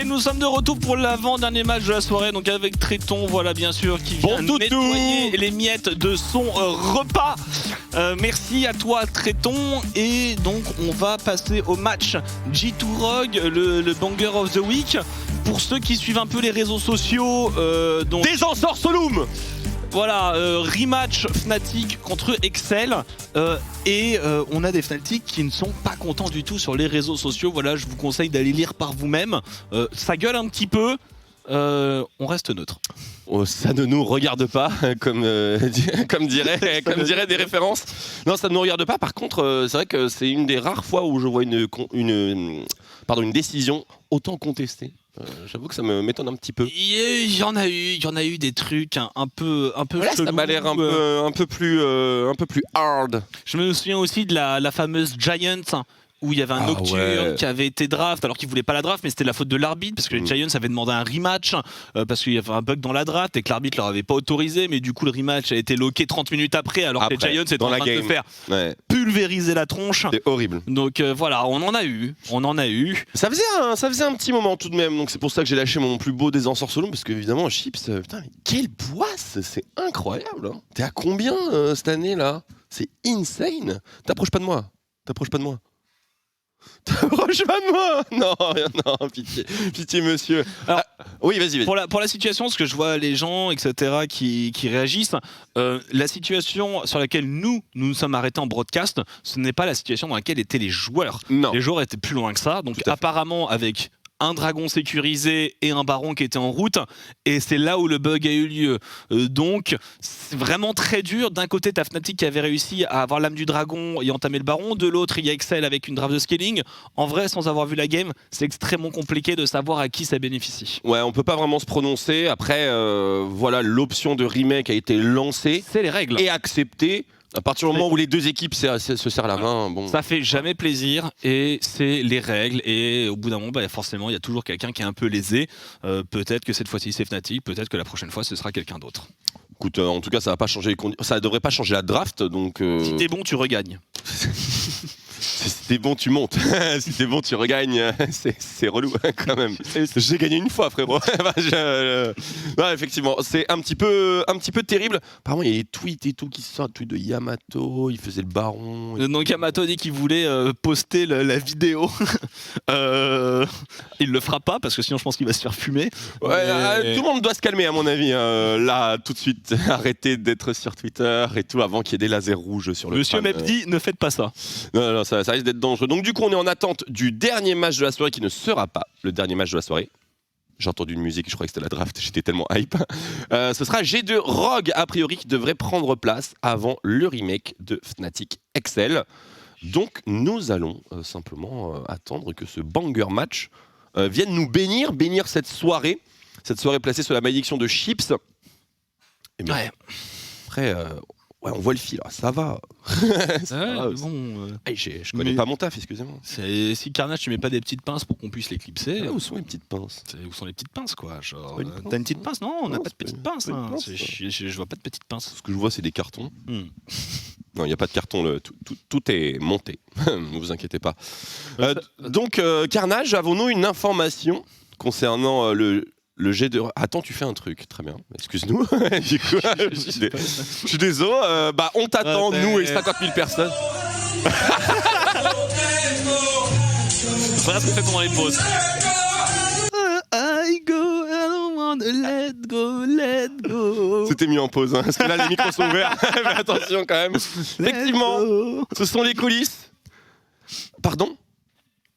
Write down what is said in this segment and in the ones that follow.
Et nous sommes de retour pour l'avant-dernier match de la soirée, donc avec Tréton, voilà bien sûr, qui vient nettoyer les miettes de son repas. Merci à toi Tréton, et donc on va passer au match G2 Rogue, le banger of the week. Pour ceux qui suivent un peu les réseaux sociaux, donc des Ensors Solum. Voilà, rematch Fnatic contre Excel, et on a des Fnatic qui ne sont pas contents du tout sur les réseaux sociaux. Voilà, je vous conseille d'aller lire par vous-même. Ça gueule un petit peu, on reste neutre. Oh, ça ne nous regarde pas, comme diraient des références. Non, ça ne nous regarde pas. Par contre, c'est vrai que c'est une des rares fois où je vois une décision autant contestée. J'avoue que ça m'étonne un petit peu. Il y en a eu des trucs un peu voilà, chelous. Ça m'a l'air un peu plus hard. Je me souviens aussi de la fameuse Giant, où il y avait un Nocturne qui avait été draft alors qu'il voulait pas la draft, mais c'était la faute de l'arbitre parce que les Giants avaient demandé un rematch parce qu'il y avait un bug dans la draft et que l'arbitre leur avait pas autorisé, mais du coup le rematch a été locké 30 minutes après alors que les Giants étaient en train de se faire pulvériser la tronche. C'est horrible. Donc voilà, on en a eu. Ça faisait un petit moment tout de même, donc c'est pour ça que j'ai lâché mon plus beau des Ensorcelons, parce qu'évidemment Chips, putain mais quelle poisse, c'est incroyable hein. T'es à combien cette année là? C'est insane. T'approches pas de moi. T'approches pas de moi, non, pitié monsieur. Alors, oui, vas-y. Pour la situation, parce que je vois les gens, etc., qui réagissent, la situation sur laquelle nous sommes arrêtés en broadcast, ce n'est pas la situation dans laquelle étaient les joueurs. Non. Les joueurs étaient plus loin que ça, donc apparemment avec un dragon sécurisé et un baron qui était en route, et c'est là où le bug a eu lieu. Donc c'est vraiment très dur. D'un côté t'as Fnatic qui avait réussi à avoir l'âme du dragon et entamer le baron, de l'autre il y a Excel avec une draft de scaling. En vrai, sans avoir vu la game, c'est extrêmement compliqué de savoir à qui ça bénéficie. Ouais, on peut pas vraiment se prononcer. Après voilà, l'option de remake a été lancée, c'est les règles, et acceptée. À partir du moment où les deux équipes se serrent la main, bon. Ça fait jamais plaisir, et c'est les règles, et au bout d'un moment, forcément, il y a toujours quelqu'un qui est un peu lésé. Peut-être que cette fois-ci c'est Fnatic, peut-être que la prochaine fois ce sera quelqu'un d'autre. Écoute, en tout cas, ça va pas changer ça devrait pas changer la draft, donc. Si t'es bon, tu regagnes. Si t'es bon, tu montes. Si t'es bon, tu regagnes. C'est relou quand même. J'ai gagné une fois, frérot. Non, effectivement, c'est un petit peu terrible. Apparemment, il y a des tweets et tout qui sortent, tweets de Yamato. Il faisait le baron. Donc Yamato dit qu'il voulait poster la vidéo. Il le fera pas parce que sinon je pense qu'il va se faire fumer. Ouais, tout le monde doit se calmer à mon avis. Là, tout de suite, arrêtez d'être sur Twitter et tout avant qu'il y ait des lasers rouges sur le. Monsieur Mep dit ne faites pas ça. Non, ça risque d'être dangereux. Donc du coup, on est en attente du dernier match de la soirée qui ne sera pas le dernier match de la soirée. J'ai entendu une musique, je croyais que c'était la draft, j'étais tellement hype. Ce sera G2 Rogue, a priori, qui devrait prendre place avant le remake de Fnatic Excel. Donc nous allons simplement attendre que ce banger match vienne nous bénir cette soirée placée sous la malédiction de Chips. Et bien, après... ouais, on voit le fil, là. Ça va. Bon, je connais pas mon taf, excusez-moi. Si Carnage, tu mets pas des petites pinces pour qu'on puisse l'éclipser. Où sont les petites pinces? Où sont les petites pinces, quoi? Genre, t'as une petite pince? Non, on n'a pas de petites pinces. Je vois pas de petites pinces. Ce que je vois, c'est des cartons. Non, il n'y a pas de carton, tout est monté. Ne vous inquiétez pas. Donc, Carnage, avons-nous une information concernant le jet de... Attends, tu fais un truc, très bien. Excuse-nous. Je suis désolé. On t'attend, nous et 50 000 personnes. Voilà ce qu'on fait pendant les pauses. I go, I don't wanna let go. C'était mis en pause, hein, parce que là les micros sont ouverts. Mais attention quand même. Effectivement, ce sont les coulisses. Pardon?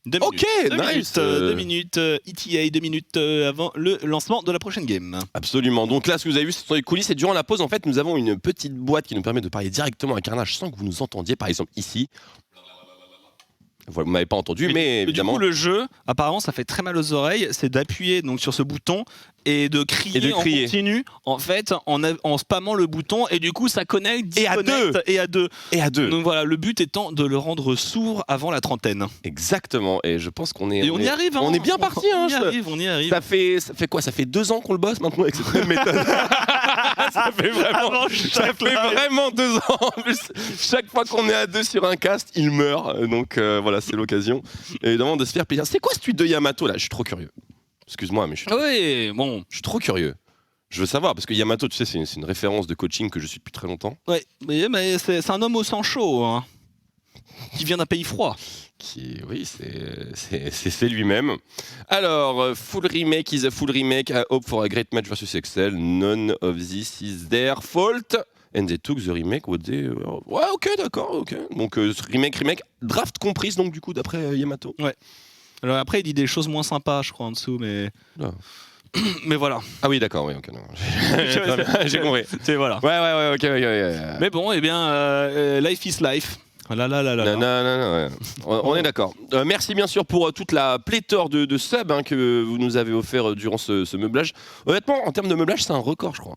2 minutes. Ok, nice. 2 minutes, ETA, 2 minutes avant le lancement de la prochaine game. Absolument. Donc là, ce que vous avez vu, ce sont les coulisses. Et durant la pause, en fait, nous avons une petite boîte qui nous permet de parler directement à Carnage sans que vous nous entendiez. Par exemple, ici. Voilà, vous m'avez pas entendu, mais évidemment. Du coup, le jeu, apparemment, ça fait très mal aux oreilles. C'est d'appuyer donc sur ce bouton et de crier en continu, en fait, en spammant le bouton, et du coup, ça connecte, disconnecte, et à deux. Donc voilà, le but étant de le rendre sourd avant la trentaine. Exactement. Et je pense qu'on est. Et on y arrive. Hein. On est bien parti. On y arrive. Ça fait quoi? Ça fait 2 ans qu'on le bosse maintenant avec cette même méthode. Ça fait vraiment 2 ans. En plus, chaque fois qu'on est à 2 sur un cast, il meurt. Donc voilà, c'est l'occasion évidemment de se faire plaisir. C'est quoi ce tweet de Yamato là? Je suis trop curieux. Excuse-moi, mais je Oui, bon. suis trop curieux. Je veux savoir, parce que Yamato, tu sais, c'est une référence de coaching que je suis depuis très longtemps. Ouais, mais c'est un homme au sang chaud, hein, qui vient d'un pays froid. Oui, c'est lui-même. Alors, full remake is a full remake. I hope for a great match versus Excel. None of this is their fault. And they took the remake what they... Ouais, ok, d'accord, ok. Donc, remake, draft comprise, donc, du coup, d'après Yamato. Ouais. Alors après, il dit des choses moins sympas, je crois, en dessous, mais... Ah. Mais voilà. Ah oui, d'accord, oui, ok. J'ai compris. C'est voilà. Ouais, ok. Mais bon, eh bien, life is life. Là. Non, on est d'accord. Merci bien sûr pour toute la pléthore de subs hein, que vous nous avez offert durant ce meublage. Honnêtement, en termes de meublage, c'est un record, je crois.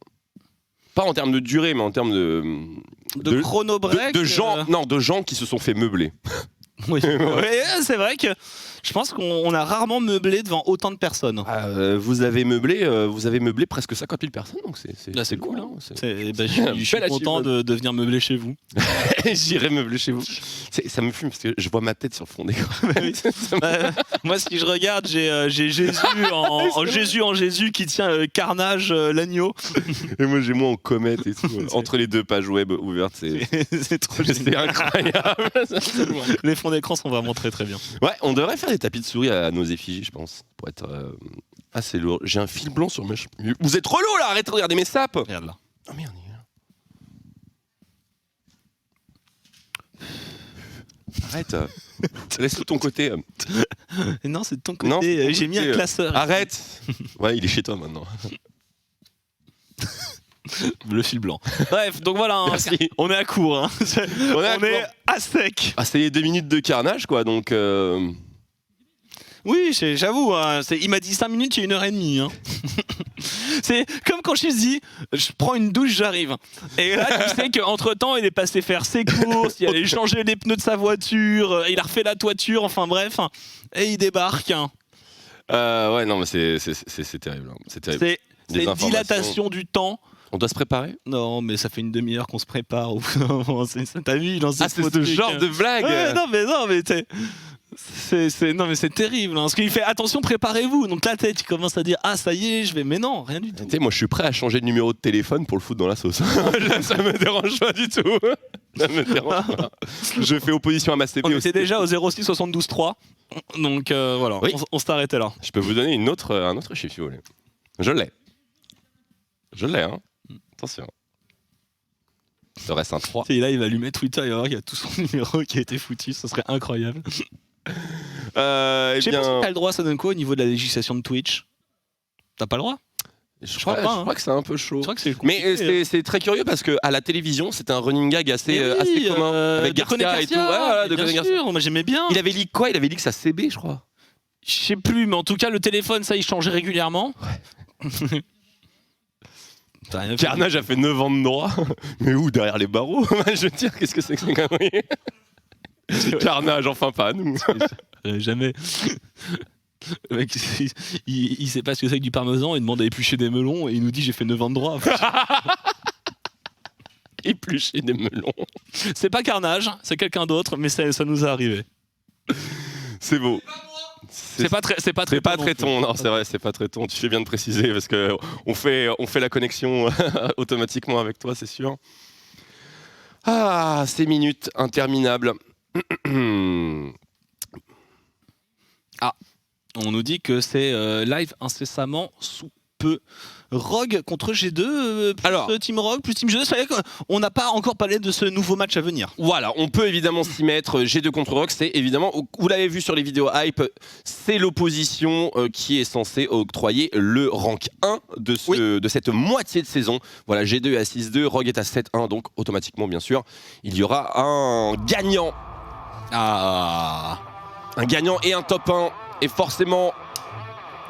Pas en termes de durée, mais en termes de chrono break. De gens, non, de gens qui se sont fait meubler. Oui, ouais, c'est vrai que je pense qu'on a rarement meublé devant autant de personnes. Vous avez meublé presque 50 000 personnes, donc c'est cool. Hein. Je suis content de venir meubler chez vous. J'irai meubler chez vous. Ça me fume parce que je vois ma tête sur le fond d'écran. Moi, si je regarde, j'ai Jésus en Jésus qui tient Carnage, l'agneau. Et moi, j'ai moi en comète et tout. Entre les deux pages web ouvertes, c'est trop génial. C'est incroyable. Les fonds d'écran sont vraiment très très bien. Ouais, on devrait faire des tapis de souris à nos effigies, je pense, pour être assez lourd. J'ai un fil blanc sur mes cheveux. Vous êtes relou là, arrêtez de regarder mes sapes. Regarde là. Oh merde, il est là. Arrête. Laisse de ton côté. Non, c'est de ton côté. J'ai mis un classeur. Arrête. Ouais, il est chez toi maintenant. Le fil blanc. Bref, donc voilà, hein, on est à court. Hein. On est à sec. Ah, c'est les 2 minutes de carnage, quoi, donc... Oui, j'avoue, hein, il m'a dit 5 minutes, il y a 1h30. Hein. C'est comme quand je me dis, je prends une douche, j'arrive. Et là, tu sais qu'entre temps, il est passé faire ses courses, il allait changer les pneus de sa voiture, il a refait la toiture, enfin bref, et il débarque. Hein. Ouais, non, mais c'est terrible. Hein. C'est terrible. C'est une dilatation du temps. On doit se préparer? Non, mais ça fait une demi-heure qu'on se prépare. T'as vu, il lance c'est ce genre de blague. Ouais, non, mais c'est terrible. Hein, parce qu'il fait attention, préparez-vous. Donc la tête, il commence à dire ah ça y est, je vais. Mais non, rien du tout. Moi, je suis prêt à changer de numéro de téléphone pour le foutre dans la sauce. Ça me dérange pas du tout. Ça me dérange pas. Je fais opposition à ma CP aussi. C'est déjà au 06 72 3. Donc voilà, oui. on s'est arrêté là. Je peux vous donner un autre chiffre si vous voulez. Je l'ai, hein. Attention. Il reste un 3. Et là, il va allumer Twitter, il va voir qu'il y a tout son numéro qui a été foutu. Ce serait incroyable. Je sais pas si t'as le droit, ça donne quoi au niveau de la législation de Twitch? T'as pas le droit? Je crois que c'est un peu chaud. Mais c'est très curieux parce qu'à la télévision, c'était un running gag assez commun. Avec Garcia et tout. Bien sûr, moi j'aimais bien. Il avait leak quoi? Il avait leak sa CB, je crois. Je sais plus, mais en tout cas, le téléphone, ça, il changeait régulièrement. Ouais. Carnage a fait 9 ans de droit. Mais où? Derrière les barreaux? Je veux dire, qu'est-ce que c'est que ces conneries? Carnage, enfin pas nous. Jamais. Le mec, il sait pas ce que c'est que du parmesan, il demande à éplucher des melons et il nous dit j'ai fait 9 ans de droit. Éplucher des melons. C'est pas Carnage, c'est quelqu'un d'autre, mais ça nous est arrivé. C'est beau. C'est pas très ton. Non, c'est vrai, c'est pas très ton. Tu fais bien de préciser parce que on fait la connexion automatiquement avec toi, c'est sûr. Ah, ces minutes interminables. Ah, on nous dit que c'est live incessamment sous peu. Rogue contre G2, plus Team Rogue, plus Team G2, ça veut dire qu'on n'a pas encore parlé de ce nouveau match à venir. Voilà, on peut évidemment s'y mettre. G2 contre Rogue, c'est évidemment, vous l'avez vu sur les vidéos hype, c'est l'opposition qui est censée octroyer le rank 1 de cette moitié de saison. Voilà, G2 est à 6-2, Rogue est à 7-1, donc automatiquement, bien sûr, il y aura un gagnant. Un gagnant et un top 1, et forcément...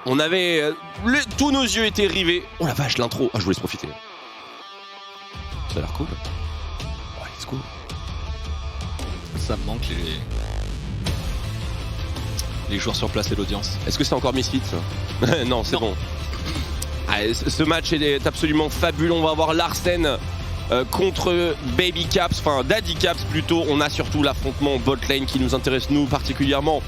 On avait... tous nos yeux étaient rivés. Oh la vache, l'intro. Ah, je vous laisse profiter. Ça a l'air cool. Ouais, c'est cool. Ça me manque les joueurs sur place et l'audience. Est-ce que c'est encore Misfits? Non, c'est bon. Ah, ce match est absolument fabuleux. On va avoir Larsen contre Baby Caps, enfin Daddy Caps plutôt. On a surtout l'affrontement bot lane qui nous intéresse nous particulièrement.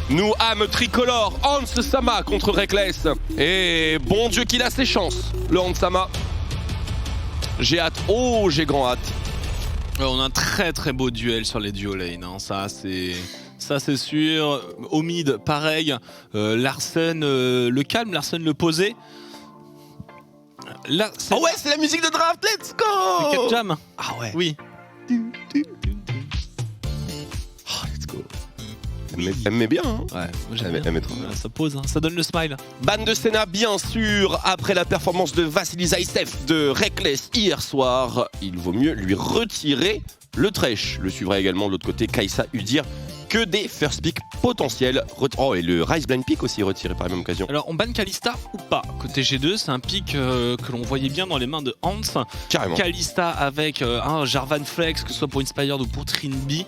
Nous âme tricolore, Hans Sama contre Reckless. Et bon Dieu qu'il a ses chances, le Hans Sama. J'ai hâte, oh j'ai grand hâte. On a un très très beau duel sur les duo lane, hein. Ça c'est sûr. Au mid, pareil. Larsen le calme, Larsen le posé. Là, oh ouais, c'est la musique de draft, let's go. Cap Jam. Ah ouais. Oui. Oh, let's go. Elle met bien, hein. Ouais, moi j'aime Elle bien. met trop. Voilà, ça pose, hein. Ça donne le smile. Ban de Senna, bien sûr, après la performance de Vassili Zaitsev de Reckless hier soir, il vaut mieux lui retirer le Thresh. Le suivra également de l'autre côté Kai'Sa Udyr. Que des first pick potentiels. Oh, et le Rise Blind Pick aussi retiré par la même occasion. Alors on banne Kalista ou pas? Côté G2, c'est un pick que l'on voyait bien dans les mains de Hans. Carrément. Kalista avec un Jarvan Flex, que ce soit pour Inspired ou pour Trinby.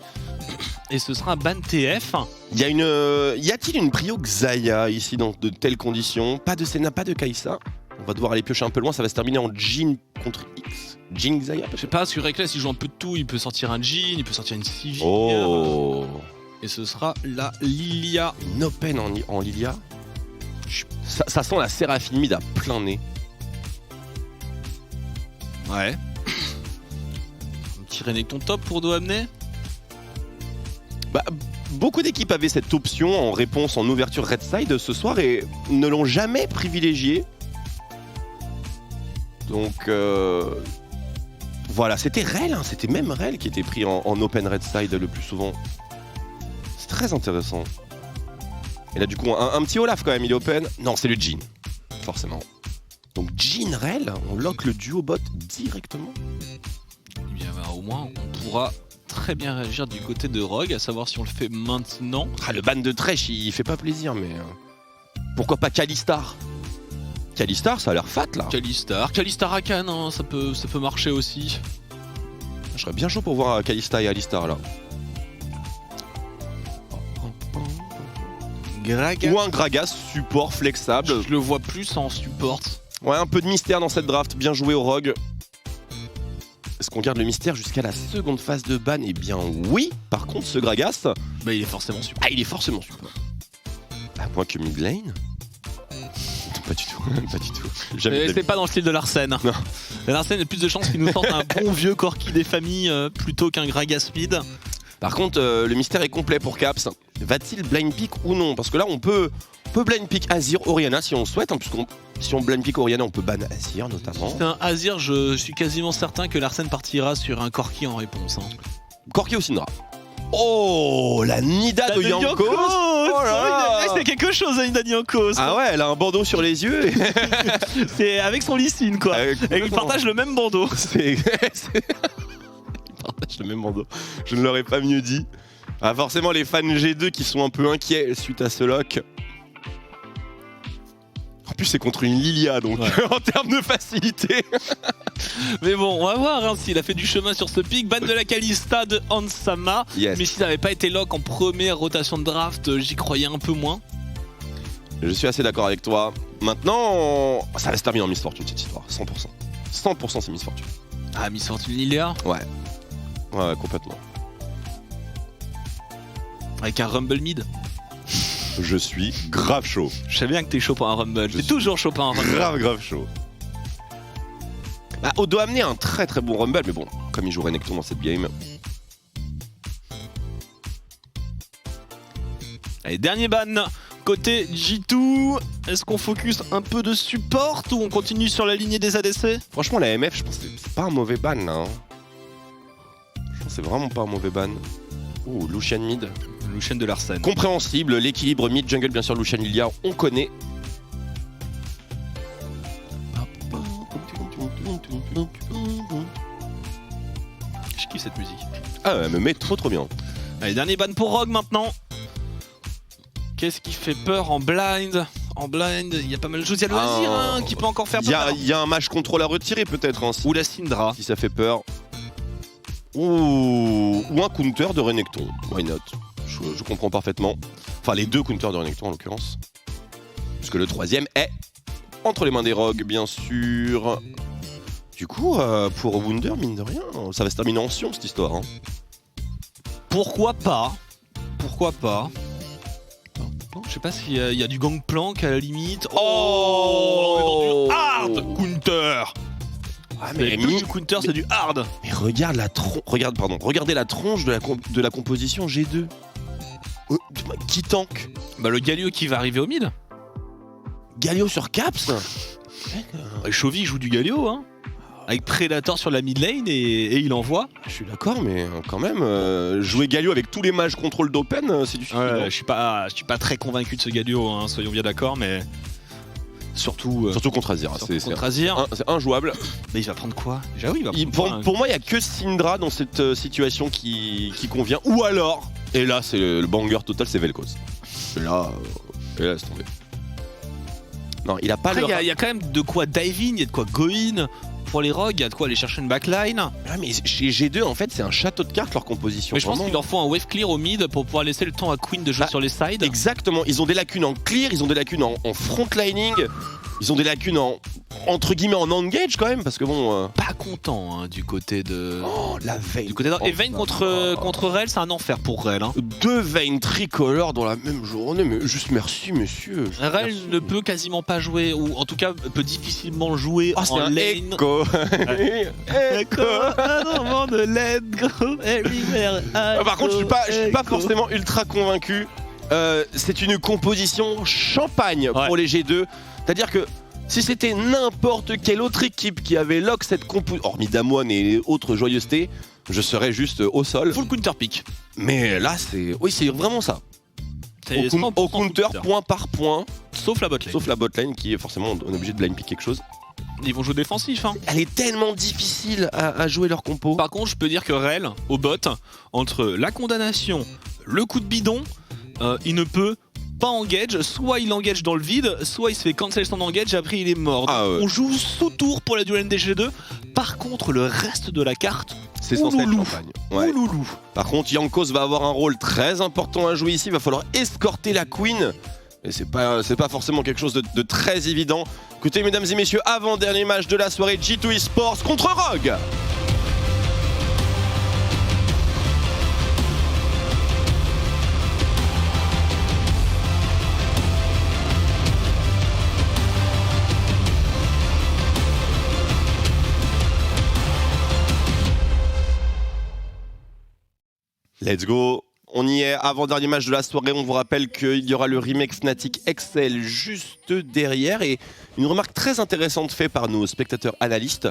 Et ce sera un ban TF. Y a-t-il une prio Xayah ici dans de telles conditions? Pas de Senna, pas de Kai'Sa. On va devoir aller piocher un peu loin, ça va se terminer en Jhin contre X. Jhin Xayah Je sais pas, sur Reckless il joue un peu de tout, il peut sortir un Jhin, il peut sortir une Sivir. Oh. Et ce sera la Lilia. Une open en Lilia. Ça sent la Séraphine mid à plein nez. Ouais. Un petit Renekton top pour Doamné. Bah, beaucoup d'équipes avaient cette option en réponse en ouverture Red Side ce soir et ne l'ont jamais privilégié. Donc voilà, c'était Rel, hein, c'était même Rel qui était pris en open Red Side le plus souvent. C'est très intéressant. Et là du coup un petit Olaf quand même, il est open. Non, c'est le Jhin, forcément. Donc Jhin Rel, on lock le duo bot directement. Eh bien bah, au moins on pourra très bien réagir du côté de Rogue, à savoir si on le fait maintenant. Ah, le ban de Thresh, il fait pas plaisir, mais pourquoi pas Kalistar? Kalistar, ça a l'air fat là. Kalistar Rakan, hein, ça peut marcher aussi. Je serais bien chaud pour voir Kalista et Alistar là. Gragas. Ou un Gragas support flexible. Je le vois plus en support. Ouais, un peu de mystère dans cette draft. Bien joué au Rogue. Est-ce qu'on garde le mystère jusqu'à la seconde phase de ban? Eh bien oui. Par contre, ce Gragas, Bah il est forcément support. ah, il est forcément support. À moins que mid lane. Pas du tout, pas du tout. Jamais de C'est pas dans le style de Larsen. Non. Larsen a plus de chances qu'il nous sorte un bon vieux Corki des familles plutôt qu'un Gragas mid. Par contre, le mystère est complet pour Caps. Va-t-il blind pick ou non? Parce que là, on peut blind pick Azir, Orianna si on le souhaite. Hein, si on blind pick Orianna, on peut ban Azir notamment. C'est un Azir, je suis quasiment certain que Larsen partira sur un Corki en réponse. Hein. Corki ou Syndra. Oh, la Nida de Yankos. Oh là là. C'est quelque chose à Nida de Yankos. Ah ouais, elle a un bandeau sur les yeux. C'est avec son listine quoi. Et ils partagent le même bandeau. Ils partagent le même bandeau. Je ne l'aurais pas mieux dit. Ah, forcément, les fans G2 qui sont un peu inquiets suite à ce lock. En plus, c'est contre une Lilia, donc ouais. En termes de facilité. Mais bon, on va voir hein, s'il a fait du chemin sur ce pick. Ban de la Kalista de Hans Sama. Yes. Mais s'il n'avait pas été lock en première rotation de draft, j'y croyais un peu moins. Je suis assez d'accord avec toi. Maintenant, ça va se terminer en Miss Fortune cette histoire, 100%. 100% c'est Miss Fortune. Ah, Miss Fortune Lilia. Ouais, complètement. Avec un Rumble mid. Je suis grave chaud. Je sais bien que t'es chaud pour un Rumble. T'es toujours chaud pour un Rumble. Grave chaud. Bah, Odo a amené un très très bon Rumble, mais bon, comme il joue Renekton dans cette game. Allez, dernier ban. Côté G2, est-ce qu'on focus un peu de support ou on continue sur la lignée des ADC? Franchement, la MF, je pense que c'est pas un mauvais ban là. Hein. Je pense que c'est vraiment pas un mauvais ban. Oh, Lucian mid. Lucian de Larsen. Compréhensible, l'équilibre mid-jungle, bien sûr, Lucian Lilia, on connaît. Je kiffe cette musique. Ah, elle me met trop bien. Allez, dernier ban pour Rogue maintenant. Qu'est-ce qui fait peur en blind? En blind, il y a pas mal de choses. Il y a le Azir hein, qui peut encore faire peur. Il y a un match contrôle à retirer peut-être. Hein, ou la Syndra. Si ça fait peur. Ou un counter de Renekton. Why not? Je comprends parfaitement. Enfin, les deux counters de Renekton en l'occurrence. Puisque le troisième est entre les mains des Rogues, bien sûr. Du coup, pour Wunder, mine de rien, ça va se terminer en sion cette histoire. Hein. Pourquoi pas? Pourquoi pas? Non, je sais pas s'il y a du gangplank à la limite. Oh, du hard counter. Ah, Mais plus du counter, c'est du hard. Mais regarde regardez la tronche de la composition G2. Qui tank? Bah le Galio qui va arriver au mid. Galio sur Caps. Chovy joue du Galio, hein. Avec Predator sur la mid lane et il envoie. Je suis d'accord, mais quand même, jouer Galio avec tous les mages contrôle d'open, c'est du suffisant. Ouais, je suis pas très convaincu de ce Galio, hein, soyons bien d'accord, mais surtout contre Azir. contre Azir. C'est injouable. Mais il va prendre quoi? Déjà oui, il va prendre quoi, pour moi, il n'y a que Syndra dans cette situation qui convient. Ou alors, et là, c'est le banger total, c'est Vel'Koz. Et là, laisse tomber. Non, il a pas Après, il y a quand même de quoi dive in, il y a de quoi go in. Pour les rogues, il y a de quoi aller chercher une backline. Ah, mais chez G2, en fait, c'est un château de cartes leur composition. Mais je pense qu'il leur faut un wave clear au mid pour pouvoir laisser le temps à Queen de jouer sur les sides. Exactement, ils ont des lacunes en clear, ils ont des lacunes en frontlining, ils ont des lacunes entre guillemets en engage quand même, parce que bon... Pas content hein, du côté de... Oh, la Vayne. Du côté et Vayne contre Rel, c'est un enfer pour Rel. Hein. 2 Vayne tricolores dans la même journée, mais juste merci messieurs. Rel ne peut quasiment pas jouer, ou en tout cas peut difficilement jouer en lane. Echo. Echo, de let go everywhere. Par contre, je suis pas forcément ultra convaincu. C'est une composition champagne pour les G2. C'est-à-dire que si c'était n'importe quelle autre équipe qui avait lock cette composition, hormis Damwon et les autres joyeusetés, je serais juste au sol. Full counter pick. Mais là, c'est vraiment ça. Au counter, point par point. Sauf la botlane. Sauf la botlane qui est forcément on est obligé de blind pick quelque chose. Ils vont jouer défensif. Hein. Elle est tellement difficile à jouer leur compo. Par contre, je peux dire que Rel, au bot, entre la condamnation, le coup de bidon, il ne peut pas engage, soit il engage dans le vide, soit il se fait cancel son engage et après il est mort. On joue sous tour pour la duel NDG2. Par contre, le reste de la carte, c'est censé être champagne. Ouais. Par contre, Jankos va avoir un rôle très important à jouer ici. Il va falloir escorter la Queen. Et c'est pas forcément quelque chose de très évident. Écoutez, mesdames et messieurs, avant-dernier match de la soirée, G2 Esports contre Rogue. Let's go. On y est, avant-dernier match de la soirée. On vous rappelle qu'il y aura le remake Fnatic XL juste derrière. Et une remarque très intéressante faite par nos spectateurs analystes.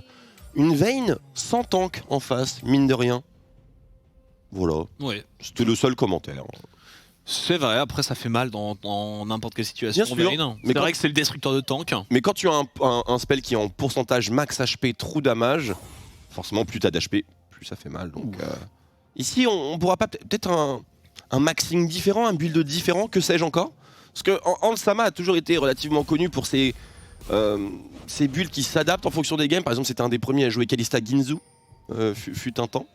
Une Vayne sans tank en face, mine de rien. Voilà. Ouais. C'était le seul commentaire. C'est vrai, après ça fait mal dans n'importe quelle situation. Mais c'est vrai que c'est le destructeur de tank. Mais quand tu as un spell qui est en pourcentage max HP, true damage, forcément plus t'as d'HP, plus ça fait mal. Donc... Ici, on pourra pas peut-être un maxing différent, un build différent, que sais-je encore. Parce que Ansama a toujours été relativement connu pour ses builds qui s'adaptent en fonction des games. Par exemple, c'était un des premiers à jouer Kalista Ginzu, fut un temps.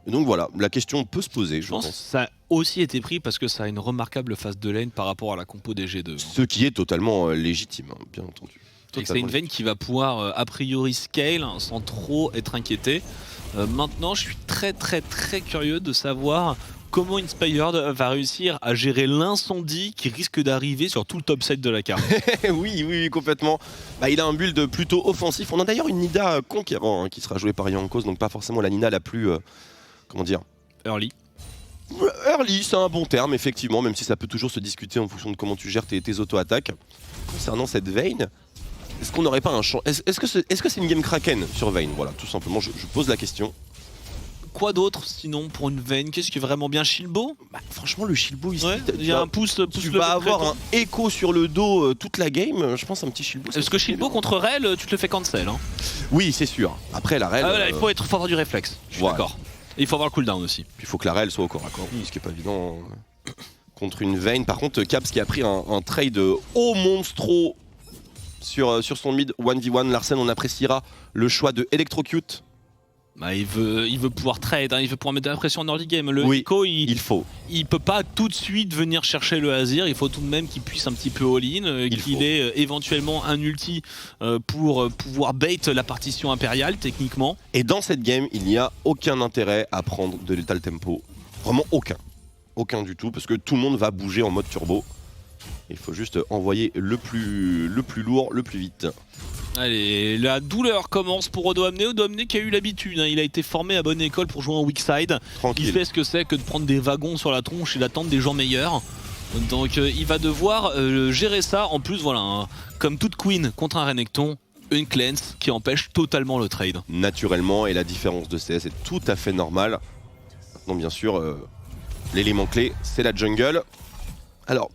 Et donc voilà, la question peut se poser, je pense. Ça a aussi été pris parce que ça a une remarquable phase de lane par rapport à la compo des G2. Ce qui est totalement légitime, hein, bien entendu. C'est une Vayne qui va pouvoir a priori scale sans trop être inquiété. Maintenant, je suis très curieux de savoir comment Inspired va réussir à gérer l'incendie qui risque d'arriver sur tout le top side de la carte. oui, complètement. Bah, il a un build plutôt offensif. On a d'ailleurs une Nida Conquérant qui sera jouée par Jankos, donc pas forcément la Nina la plus... comment dire, early. Early, c'est un bon terme, effectivement, même si ça peut toujours se discuter en fonction de comment tu gères tes auto-attaques. Concernant cette Vayne, est-ce qu'on n'aurait pas un champ... Est-ce que c'est une game Kraken sur Vayne? Voilà, tout simplement, je pose la question. Quoi d'autre sinon pour une Vayne? Qu'est-ce qui est vraiment bien? Shilbo? Bah, franchement, le Shilbo ici, il y a un pouce tu vas avoir un écho sur le dos toute la game. Je pense un petit Shilbo. Parce que Shilbo contre Rel, tu te le fais cancel. Hein. Oui, c'est sûr. Après la Rel... il faut avoir du réflexe, je suis d'accord. Et il faut avoir le cooldown aussi. Puis il faut que la Rel soit au corps à corps, ce qui est pas évident contre une Vayne. Par contre, Caps qui a pris un trade au monstro sur son mid 1v1. Larsen, on appréciera le choix de Electrocute. Bah, il veut pouvoir trade, hein, il veut pouvoir mettre de la pression en early game. Le Echo, il peut pas tout de suite venir chercher le Azir, il faut tout de même qu'il puisse un petit peu all-in, qu'il ait éventuellement un ulti pour pouvoir bait la partition impériale techniquement. Et dans cette game, il n'y a aucun intérêt à prendre de lethal tempo, vraiment aucun. aucun du tout, parce que tout le monde va bouger en mode turbo. Il faut juste envoyer le plus lourd, le plus vite. Allez, la douleur commence pour Odoamne. Odoamne qui a eu l'habitude, hein. Il a été formé à bonne école pour jouer en weak side. Tranquille. Il sait ce que c'est que de prendre des wagons sur la tronche et d'attendre des gens meilleurs. Donc il va devoir gérer ça. En plus, voilà, hein, comme toute queen contre un Renekton, une cleanse qui empêche totalement le trade. Naturellement, et la différence de CS est tout à fait normale. Maintenant, bien sûr, l'élément clé, c'est la jungle. Alors,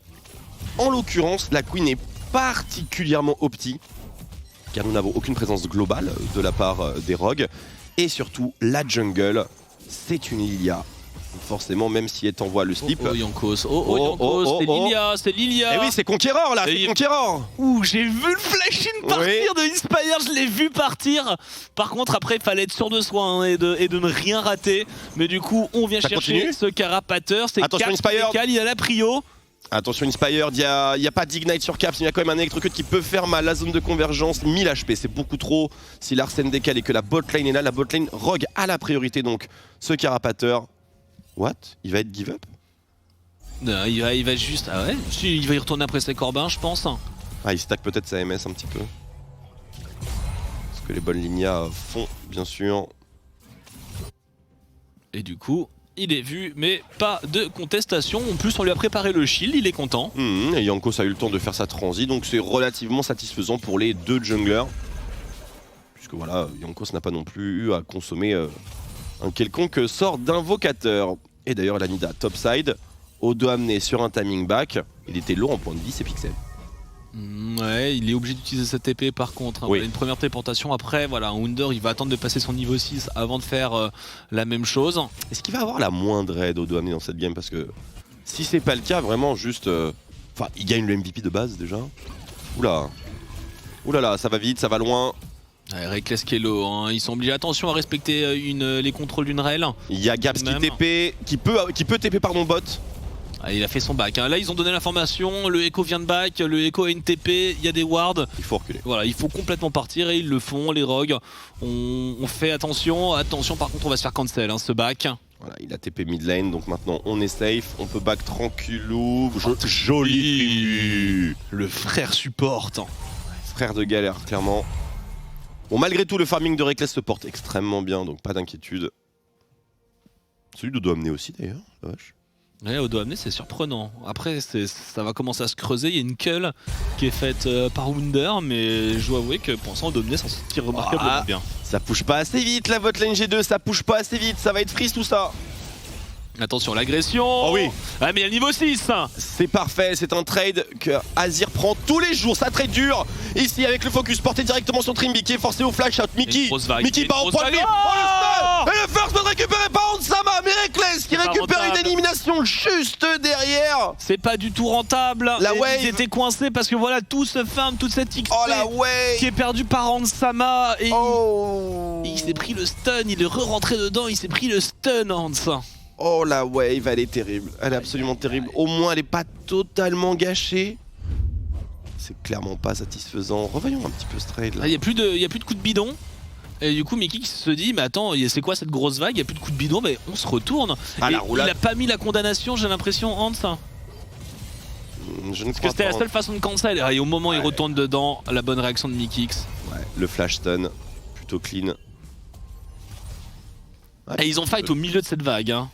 en l'occurrence, la queen est particulièrement opti, car nous n'avons aucune présence globale de la part des rogues. Et surtout, la jungle, c'est une Lilia. Forcément, même si elle t'envoie le slip. Oh Jankos, c'est Lilia, c'est Lilia. Eh oui, c'est Conqueror là, c'est Conqueror. Ouh, j'ai vu le flash-in partir de Inspire, je l'ai vu partir. Par contre, après, il fallait être sûr de soi, hein, et de ne rien rater. Mais du coup, on vient chercher ce carapateur. C'est attention, Inspire. Il a la prio. Attention Inspired, il n'y a pas d'Ignite sur Caps, mais il y a quand même un électrocute qui peut faire mal. La zone de convergence, 1000 HP, c'est beaucoup trop. Si l'Arsène décale et que la bot lane est là, la bot lane Rogue a la priorité, donc ce carapateur. What? Il va être give up? Non, il va juste... Ah ouais, il va y retourner après ses corbins, je pense. Ah, il stack peut-être sa MS un petit peu. Ce que les bonnes Linia font, bien sûr. Et du coup... il est vu, mais pas de contestation. En plus, on lui a préparé le shield, il est content. Et Jankos a eu le temps de faire sa transi, donc c'est relativement satisfaisant pour les deux junglers. Puisque voilà, Jankos n'a pas non plus eu à consommer un quelconque sort d'invocateur. Et d'ailleurs, il a mis à topside, Odoamne sur un timing back. Il était lourd en point de vie, c'est Pixel. Ouais, il est obligé d'utiliser cette épée par contre, hein. Oui. Voilà, une première téléportation, après voilà, un Wunder il va attendre de passer son niveau 6 avant de faire la même chose. Est-ce qu'il va avoir la moindre aide Odoamne dans cette game? Parce que si c'est pas le cas, vraiment juste... Enfin, il gagne le MVP de base déjà. Oula. Oulala, ça va vite, ça va loin. Ouais, Reckless Kelo, hein, ils sont obligés, attention à respecter les contrôles d'une rel. Il y a Gaps qui TP, qui peut TP par mon bot. Ah, il a fait son back, hein. Là ils ont donné l'information, le Echo vient de back, le Echo a une TP, il y a des wards. Il faut reculer. Voilà, il faut complètement partir et ils le font, les rogues. On fait attention par contre on va se faire cancel, hein, ce back. Voilà, il a TP mid lane, donc maintenant on est safe, on peut back tranquillou. Joli. Le frère supporte. Frère de galère, clairement. Bon, malgré tout, le farming de Reckless se porte extrêmement bien, donc pas d'inquiétude. Celui d'Odoamne aussi d'ailleurs, la vache. Ouais, Odoamne c'est surprenant. Après ça va commencer à se creuser, il y a une cull qui est faite par Wunder, mais je dois avouer que pour l'instant Odoamne s'en tire remarquablement bien. Ça push pas assez vite la botlane G2, ça push pas assez vite, ça va être freeze tout ça. Attention l'agression. Oh oui. Ah mais il y a le niveau 6. C'est parfait, c'est un trade que Azir prend tous les jours, ça trade dur. Ici avec le focus porté directement sur Trimby qui est forcé au flash out. Mickey part en point de vie. Oh le stun. Et le first va récupérer par Onsama, mais Reckless qui récupère une élimination juste derrière. C'est pas du tout rentable. La wave. Ils étaient coincés parce que voilà, tout se ferme, toute cette XP la wave qui est perdue par Onsama. Et il s'est pris le stun, il est re-rentré dedans, il s'est pris le stun Hans. Oh la wave, elle est terrible, elle est absolument terrible. Au moins elle est pas totalement gâchée. C'est clairement pas satisfaisant. Revoyons un petit peu ce trade là. Il y a plus de coups de bidon. Et du coup Mickey qui se dit mais attends, c'est quoi cette grosse vague? Il y a plus de coups de bidon, mais on se retourne. Ah, et la roulade. Il a pas mis la condamnation, j'ai l'impression, Hans. Je ne Parce que c'était la seule façon de cancel. Et au moment où il retourne dedans, la bonne réaction de Mickey. Ouais, le flash stun, plutôt clean. Et ils ont fight au milieu de cette vague, hein.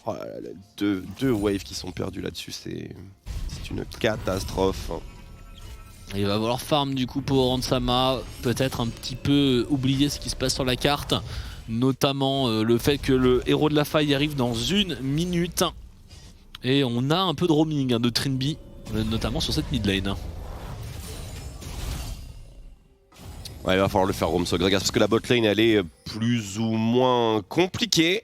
Oh là là, deux waves qui sont perdus là-dessus, c'est une catastrophe. Il va falloir farm du coup pour Onsama, peut-être un petit peu oublier ce qui se passe sur la carte, notamment le fait que le héros de la faille arrive dans 1 minute. Et on a un peu de roaming, hein, de Trinby, notamment sur cette mid lane. Ouais, il va falloir le faire roam sur Gragas parce que la bot lane elle est plus ou moins compliquée.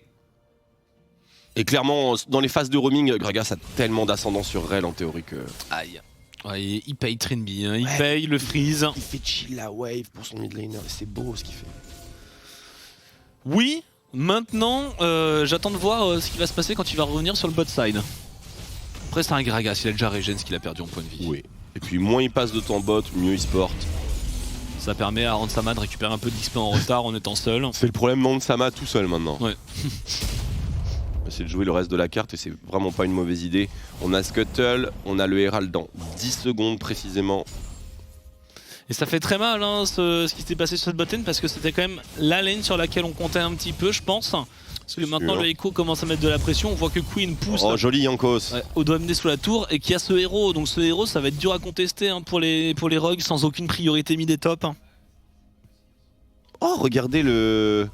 Et clairement, dans les phases de roaming, Gragas a tellement d'ascendant sur Rel en théorie que... Aïe. Ouais, il paye Trinby, hein, il paye le freeze. Il fait chill la wave pour son mid laner et c'est beau ce qu'il fait. Oui, maintenant j'attends de voir ce qui va se passer quand il va revenir sur le bot side. Après c'est un Gragas, il a déjà regen ce qu'il a perdu en point de vie. Oui. Et puis moins il passe de temps bot, mieux il se porte. Ça permet à Onsama de récupérer un peu d'XP en retard en étant seul. C'est le problème non de Sama tout seul maintenant. Ouais. essayer de jouer le reste de la carte et c'est vraiment pas une mauvaise idée. On a Scuttle, on a le Herald dans 10 secondes précisément. Et ça fait très mal hein, ce qui s'est passé sur cette botlane parce que c'était quand même la lane sur laquelle on comptait un petit peu je pense. Parce que maintenant le Echo commence à mettre de la pression, on voit que Queen pousse joli Jankos. Au doigt amené sous la tour et qu'il y a ce héros. Donc ce héros ça va être dur à contester hein, pour les rogues sans aucune priorité mis des tops. Oh regardez le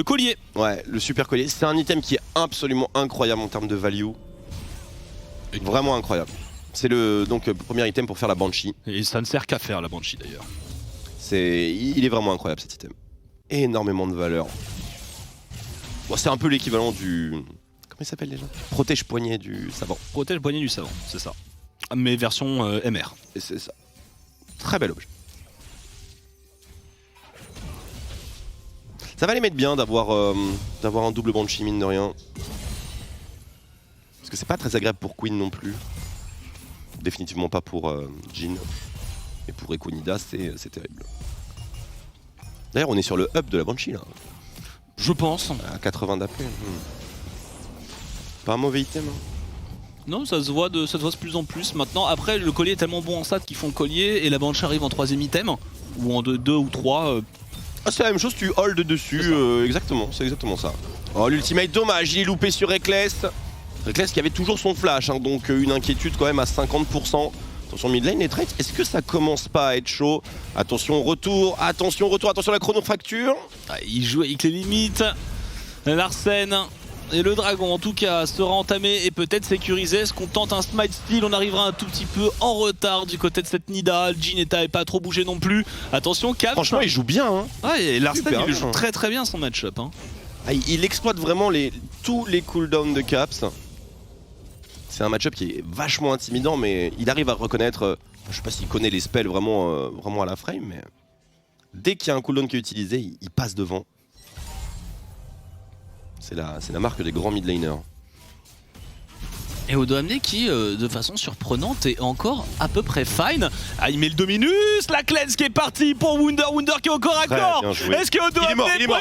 collier. Ouais, le super collier. C'est un item qui est absolument incroyable en termes de value. Vraiment incroyable. C'est le premier item pour faire la Banshee. Et ça ne sert qu'à faire la Banshee d'ailleurs. Il est vraiment incroyable cet item. Énormément de valeur. Bon, c'est un peu l'équivalent du... Comment il s'appelle déjà? Protège poignet du savant. Protège poignet du savant, c'est ça. Mais version MR. Et c'est ça. Très bel objet. Ça va les mettre bien d'avoir un double Banshee mine de rien. Parce que c'est pas très agréable pour Queen non plus. Définitivement pas pour Jhin. Et pour Equinida c'est terrible. D'ailleurs on est sur le up de la Banshee là. Je pense. À 80 d'AP. Pas un mauvais item. Hein. Non, ça se voit de plus en plus. Maintenant, après, le collier est tellement bon en stats qu'ils font le collier et la Banshee arrive en 3ème item. Ou en 2 ou 3. Ah, c'est la même chose, tu hold dessus. Exactement, c'est exactement ça. Oh, l'ultimate, dommage, il est loupé sur Reckless. Reckless qui avait toujours son flash, hein, donc une inquiétude quand même à 50%. Attention mid lane, les traits, est-ce que ça commence pas à être chaud? Attention retour, attention la chronofracture. Ah, il joue avec les limites. Larsen et le dragon en tout cas sera entamé et peut-être sécurisé. Est-ce qu'on tente un smite steal? On arrivera un tout petit peu en retard du côté de cette Nida. Jhin n'avait pas trop bougé non plus. Attention Caps. Franchement il joue bien hein. Ouais, et Larsen il joue très très bien son match-up hein. Ah, il exploite vraiment tous les cooldowns de Caps. C'est un match-up qui est vachement intimidant, mais il arrive à reconnaître. Je sais pas s'il connaît les spells vraiment, vraiment à la frame, mais dès qu'il y a un cooldown qui est utilisé, il passe devant. C'est la marque des grands mid laners. Et Odoamne qui, de façon surprenante, est encore à peu près fine. Ah, il met le Dominus, la cleanse qui est partie pour Wunder qui est au corps à corps. Est-ce que Odoamne il est mort.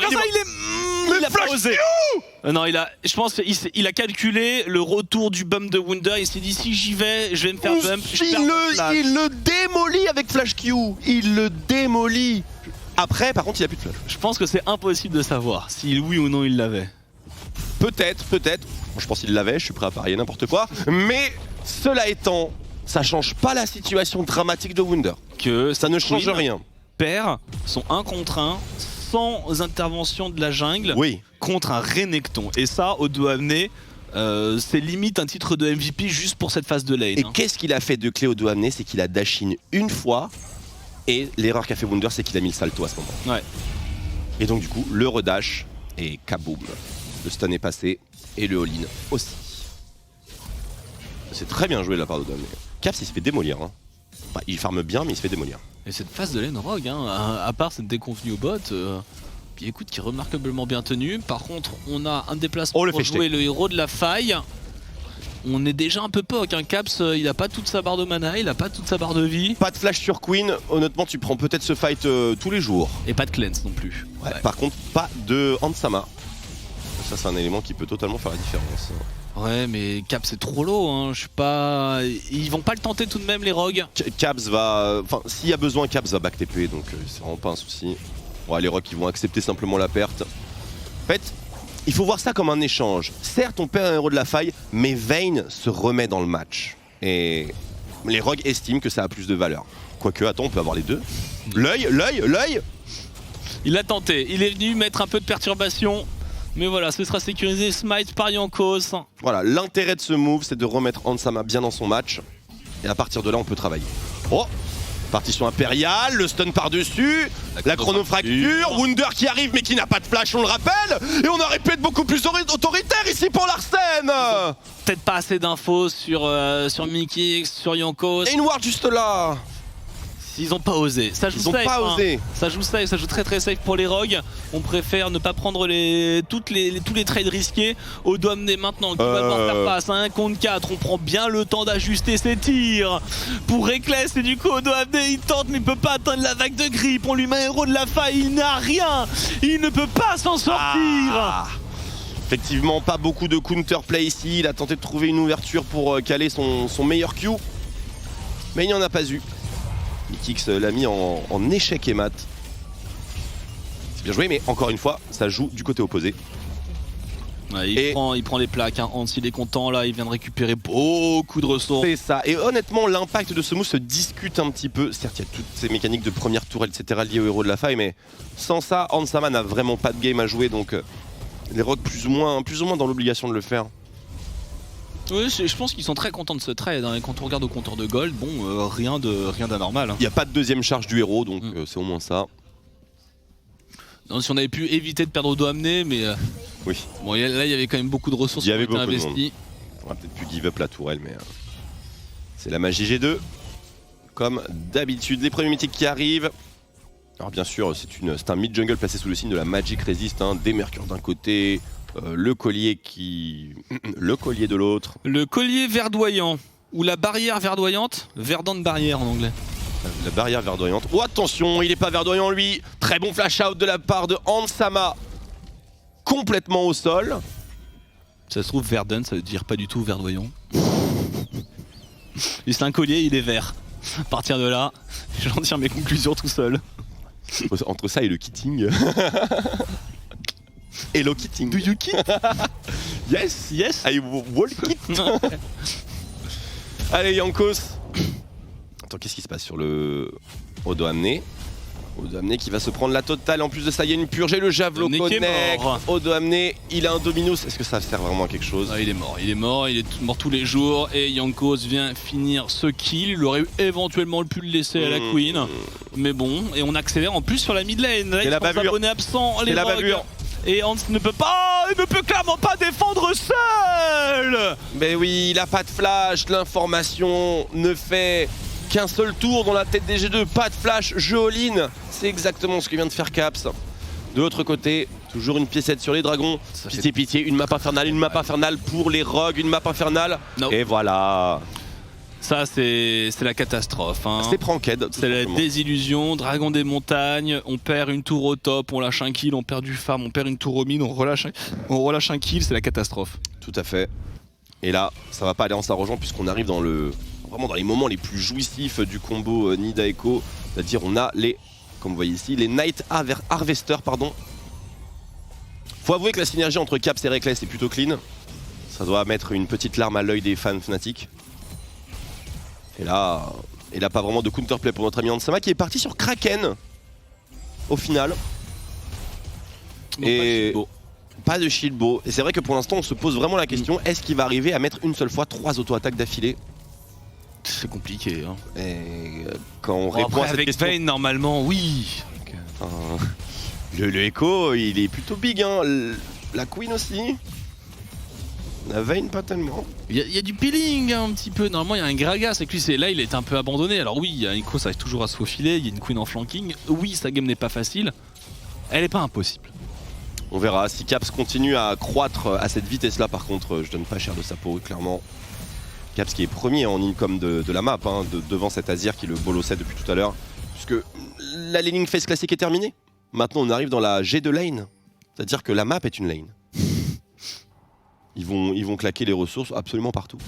Il a pas osé. Non, je pense qu'il a calculé le retour du bump de Wunder. Il s'est dit si j'y vais, je vais me faire bump. Il le démolit avec Flash Q. Il le démolit. Après, par contre, il a plus de flash. Je pense que c'est impossible de savoir si oui ou non il l'avait. Peut-être. Je pense qu'il l'avait, je suis prêt à parier n'importe quoi. Mais cela étant, ça change pas la situation dramatique de Wunder. Que ça ne change rien. Perd son 1 contre 1 sans intervention de la jungle contre un Renekton. Et ça, Odoamne, c'est limite un titre de MVP juste pour cette phase de lane. Et qu'est-ce qu'il a fait de clé Odoamne? C'est qu'il a dash in une fois. Et l'erreur qu'a fait Wunder, c'est qu'il a mis le salto à ce moment. Ouais. Et donc du coup, le redash et kaboom. Le stun est passé et le all-in aussi. C'est très bien joué de la part d'Odoamne. Caps il se fait démolir. Hein. Bah, il farme bien mais il se fait démolir. Et cette phase de lane rogue, hein, à part cette déconvenue au bot, qui écoute, qui est remarquablement bien tenue. Par contre, on a un déplacement pour jouer le héros de la faille. On est déjà un peu poc, hein. Caps il a pas toute sa barre de mana, il a pas toute sa barre de vie. Pas de flash sur Queen, honnêtement tu prends peut-être ce fight tous les jours. Et pas de cleanse non plus. Ouais. Par contre pas de Hansama. Ça c'est un élément qui peut totalement faire la différence. Ouais mais Caps c'est trop low, hein. Je suis pas... Ils vont pas le tenter tout de même les rogues. Caps va... Enfin s'il y a besoin Caps va back TP donc c'est vraiment pas un souci. Ouais les rogues ils vont accepter simplement la perte. En fait... Il faut voir ça comme un échange. Certes, on perd un héros de la faille, mais Vayne se remet dans le match. Et les rogues estiment que ça a plus de valeur. Quoique, attends, on peut avoir les deux. L'œil. Il a tenté, il est venu mettre un peu de perturbation. Mais voilà, ce sera sécurisé, smite par Jankos. Voilà, l'intérêt de ce move, c'est de remettre Hansama bien dans son match. Et à partir de là, on peut travailler. Oh! Partition impériale, le stun par-dessus, la chronofracture, Wunder qui arrive mais qui n'a pas de flash, on le rappelle. Et on aurait pu être beaucoup plus autoritaire ici pour Larsen. Peut-être pas assez d'infos sur Mickey, sur Jankos. Et une ward juste là. Ils ont pas osé, ça joue safe, ça joue safe, ça joue très très safe pour les rogues. On préfère ne pas prendre tous les trades risqués. Odoamne maintenant qui va devoir faire face à 1 contre 4. On prend bien le temps d'ajuster ses tirs pour Reckless et du coup Odoamne il tente mais il peut pas atteindre la vague de grippe. On lui met un héros de la faille, il n'a rien, il ne peut pas s'en sortir. Effectivement, pas beaucoup de counterplay ici. Il a tenté de trouver une ouverture pour caler son meilleur Q. Mais il n'y en a pas eu. Mythix l'a mis en échec et mat. C'est bien joué, mais encore une fois, ça joue du côté opposé. Ouais, il prend les plaques, hein. Hans il est content là, il vient de récupérer beaucoup de ressources. C'est ça, et honnêtement l'impact de ce move se discute un petit peu. Certes il y a toutes ces mécaniques de première tour etc liées au héros de la faille, mais sans ça Hans Sama n'a vraiment pas de game à jouer, donc les Rogues plus ou moins dans l'obligation de le faire. Oui, je pense qu'ils sont très contents de ce trade, hein. Et quand on regarde au compteur de gold, bon, rien d'anormal. Hein. Il n'y a pas de deuxième charge du héros, donc c'est au moins ça. Non, si on avait pu éviter de perdre au dos amené, mais oui. Bon, là il y avait quand même beaucoup de ressources qui ont été investies. On va peut-être plus give up la tourelle, mais c'est la magie G2. Comme d'habitude, les premiers mythiques qui arrivent. Alors bien sûr, c'est un mid-jungle placé sous le signe de la Magic Resist, hein. Des mercures d'un côté, le collier de l'autre. Le collier verdoyant, ou la barrière verdoyante, verdante barrière en anglais. La barrière verdoyante. Oh attention, il est pas verdoyant lui. Très bon flash out de la part de Hans Sama. Complètement au sol. Ça se trouve Verdun, ça veut dire pas du tout verdoyant. C'est un collier, il est vert. À partir de là, j'en tire mes conclusions tout seul. Entre ça et le kitting. Hello kitting. Do you kit? Yes, yes. I walk it. Allez Jankos. Attends, qu'est-ce qui se passe sur le Odo amené? Odo amené qui va se prendre la totale. En plus de ça, il y a une purge et le javelot connect. Odo amené, il a un dominus. Est-ce que ça sert vraiment à quelque chose? Ah, il est mort tous les jours. Et Jankos vient finir ce kill. Il aurait éventuellement pu le laisser à la Queen. Mais bon, et on accélère en plus sur la mid lane. Là, il la bavure. abonné absent, les la Rogues. bavure. Et Hans ne peut clairement pas défendre seul. Mais oui, il a pas de flash. L'information ne fait qu'un seul tour dans la tête des G2, pas de flash, jeu all-in. C'est exactement ce que vient de faire Caps. De l'autre côté, toujours une piécette sur les dragons. Pitié, une map infernale pour les Rogues, une map infernale. No. Et voilà. Ça, c'est la catastrophe. Hein. C'est Pranked. C'est la désillusion, dragon des montagnes, on perd une tour au top, on lâche un kill, on perd du farm, on perd une tour au mid, on relâche un kill, c'est la catastrophe. Tout à fait. Et là, ça va pas aller en s'arrangeant puisqu'on arrive vraiment dans les moments les plus jouissifs du combo Nida Echo. C'est-à-dire on a comme vous voyez ici, les Night Harvester, pardon. Faut avouer que la synergie entre Caps et Reckless est plutôt clean. Ça doit mettre une petite larme à l'œil des fans Fnatic. Et là, pas vraiment de counterplay pour notre ami Hans Sama qui est parti sur Kraken au final. Bon, et pas de shieldbo. Et c'est vrai que pour l'instant on se pose vraiment la question, est-ce qu'il va arriver à mettre une seule fois 3 auto-attaques d'affilée? C'est compliqué. Hein. Et quand on répond à cette avec question... Vayne, normalement, oui. Le Echo, il est plutôt big. Hein. La Queen aussi. La Vayne, pas tellement. Il y a du peeling hein, un petit peu. Normalement, il y a un Gragas. Et puis là, il est un peu abandonné. Alors oui, il y a Echo, ça arrive toujours à se faufiler. Il y a une Queen en flanking. Oui, sa game n'est pas facile. Elle n'est pas impossible. On verra. Si Caps continue à croître à cette vitesse-là, par contre, je donne pas cher de sa peau, clairement. Caps qui est premier en income de la map, hein, devant cet Azir qui le bolo set depuis tout à l'heure. Puisque la laning phase classique est terminée. Maintenant on arrive dans la G2 lane. C'est-à-dire que la map est une lane. Ils vont claquer les ressources absolument partout.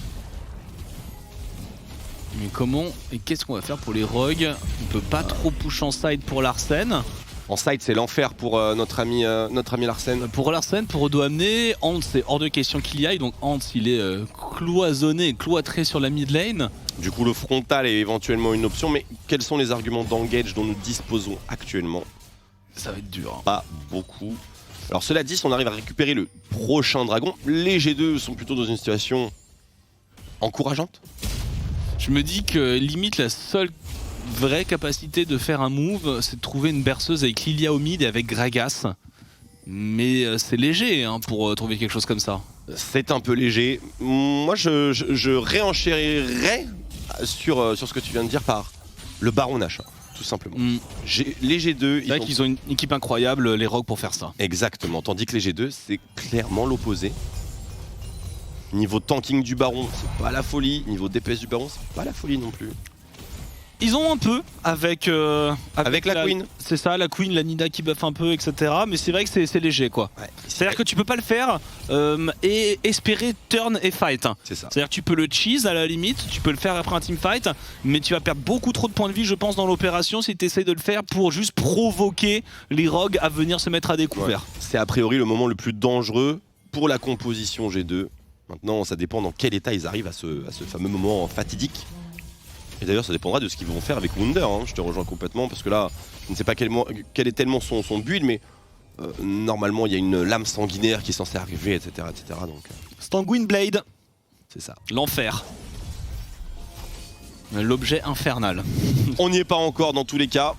Mais comment et qu'est-ce qu'on va faire pour les Rogues? On peut pas trop push en side pour Larsen. En side c'est l'enfer pour notre ami Larsen. Pour Larsen, pour Odo amené, Hans c'est hors de question qu'il y aille, donc Hans il est cloisonné, cloîtré sur la mid lane. Du coup le frontal est éventuellement une option, mais quels sont les arguments d'engage dont nous disposons actuellement? Ça va être dur. Hein. Pas beaucoup. Alors cela dit, si on arrive à récupérer le prochain dragon, les G2 sont plutôt dans une situation encourageante. Je me dis que limite la seule vraie capacité de faire un move, c'est de trouver une berceuse avec Lilia au mid et avec Gragas. Mais c'est léger hein, pour trouver quelque chose comme ça. C'est un peu léger. Moi, je réenchérirais sur ce que tu viens de dire par le Baron Nash, tout simplement. Les G2... C'est vrai qu'ils ont une équipe incroyable, les Rogues, pour faire ça. Exactement, tandis que les G2, c'est clairement l'opposé. Niveau tanking du Baron, c'est pas la folie. Niveau DPS du Baron, c'est pas la folie non plus. Ils ont un peu avec la Queen. C'est ça, la Queen, la Nida qui buff un peu, etc. Mais c'est vrai que c'est léger quoi. Ouais. C'est-à-dire que tu peux pas le faire et espérer turn et fight. C'est ça. C'est-à-dire que tu peux le cheese à la limite, tu peux le faire après un teamfight, mais tu vas perdre beaucoup trop de points de vie je pense dans l'opération si tu essayes de le faire pour juste provoquer les rogues à venir se mettre à découvert. Ouais. C'est a priori le moment le plus dangereux pour la composition G2. Maintenant ça dépend dans quel état ils arrivent à ce fameux moment fatidique. Et d'ailleurs ça dépendra de ce qu'ils vont faire avec Wunder, hein. Je te rejoins complètement parce que là je ne sais pas quel est tellement son build, mais normalement il y a une lame sanguinaire qui est censée arriver, etc. Donc, Sanguine Blade, c'est ça. l'enfer. L'objet infernal. On n'y est pas encore dans tous les cas.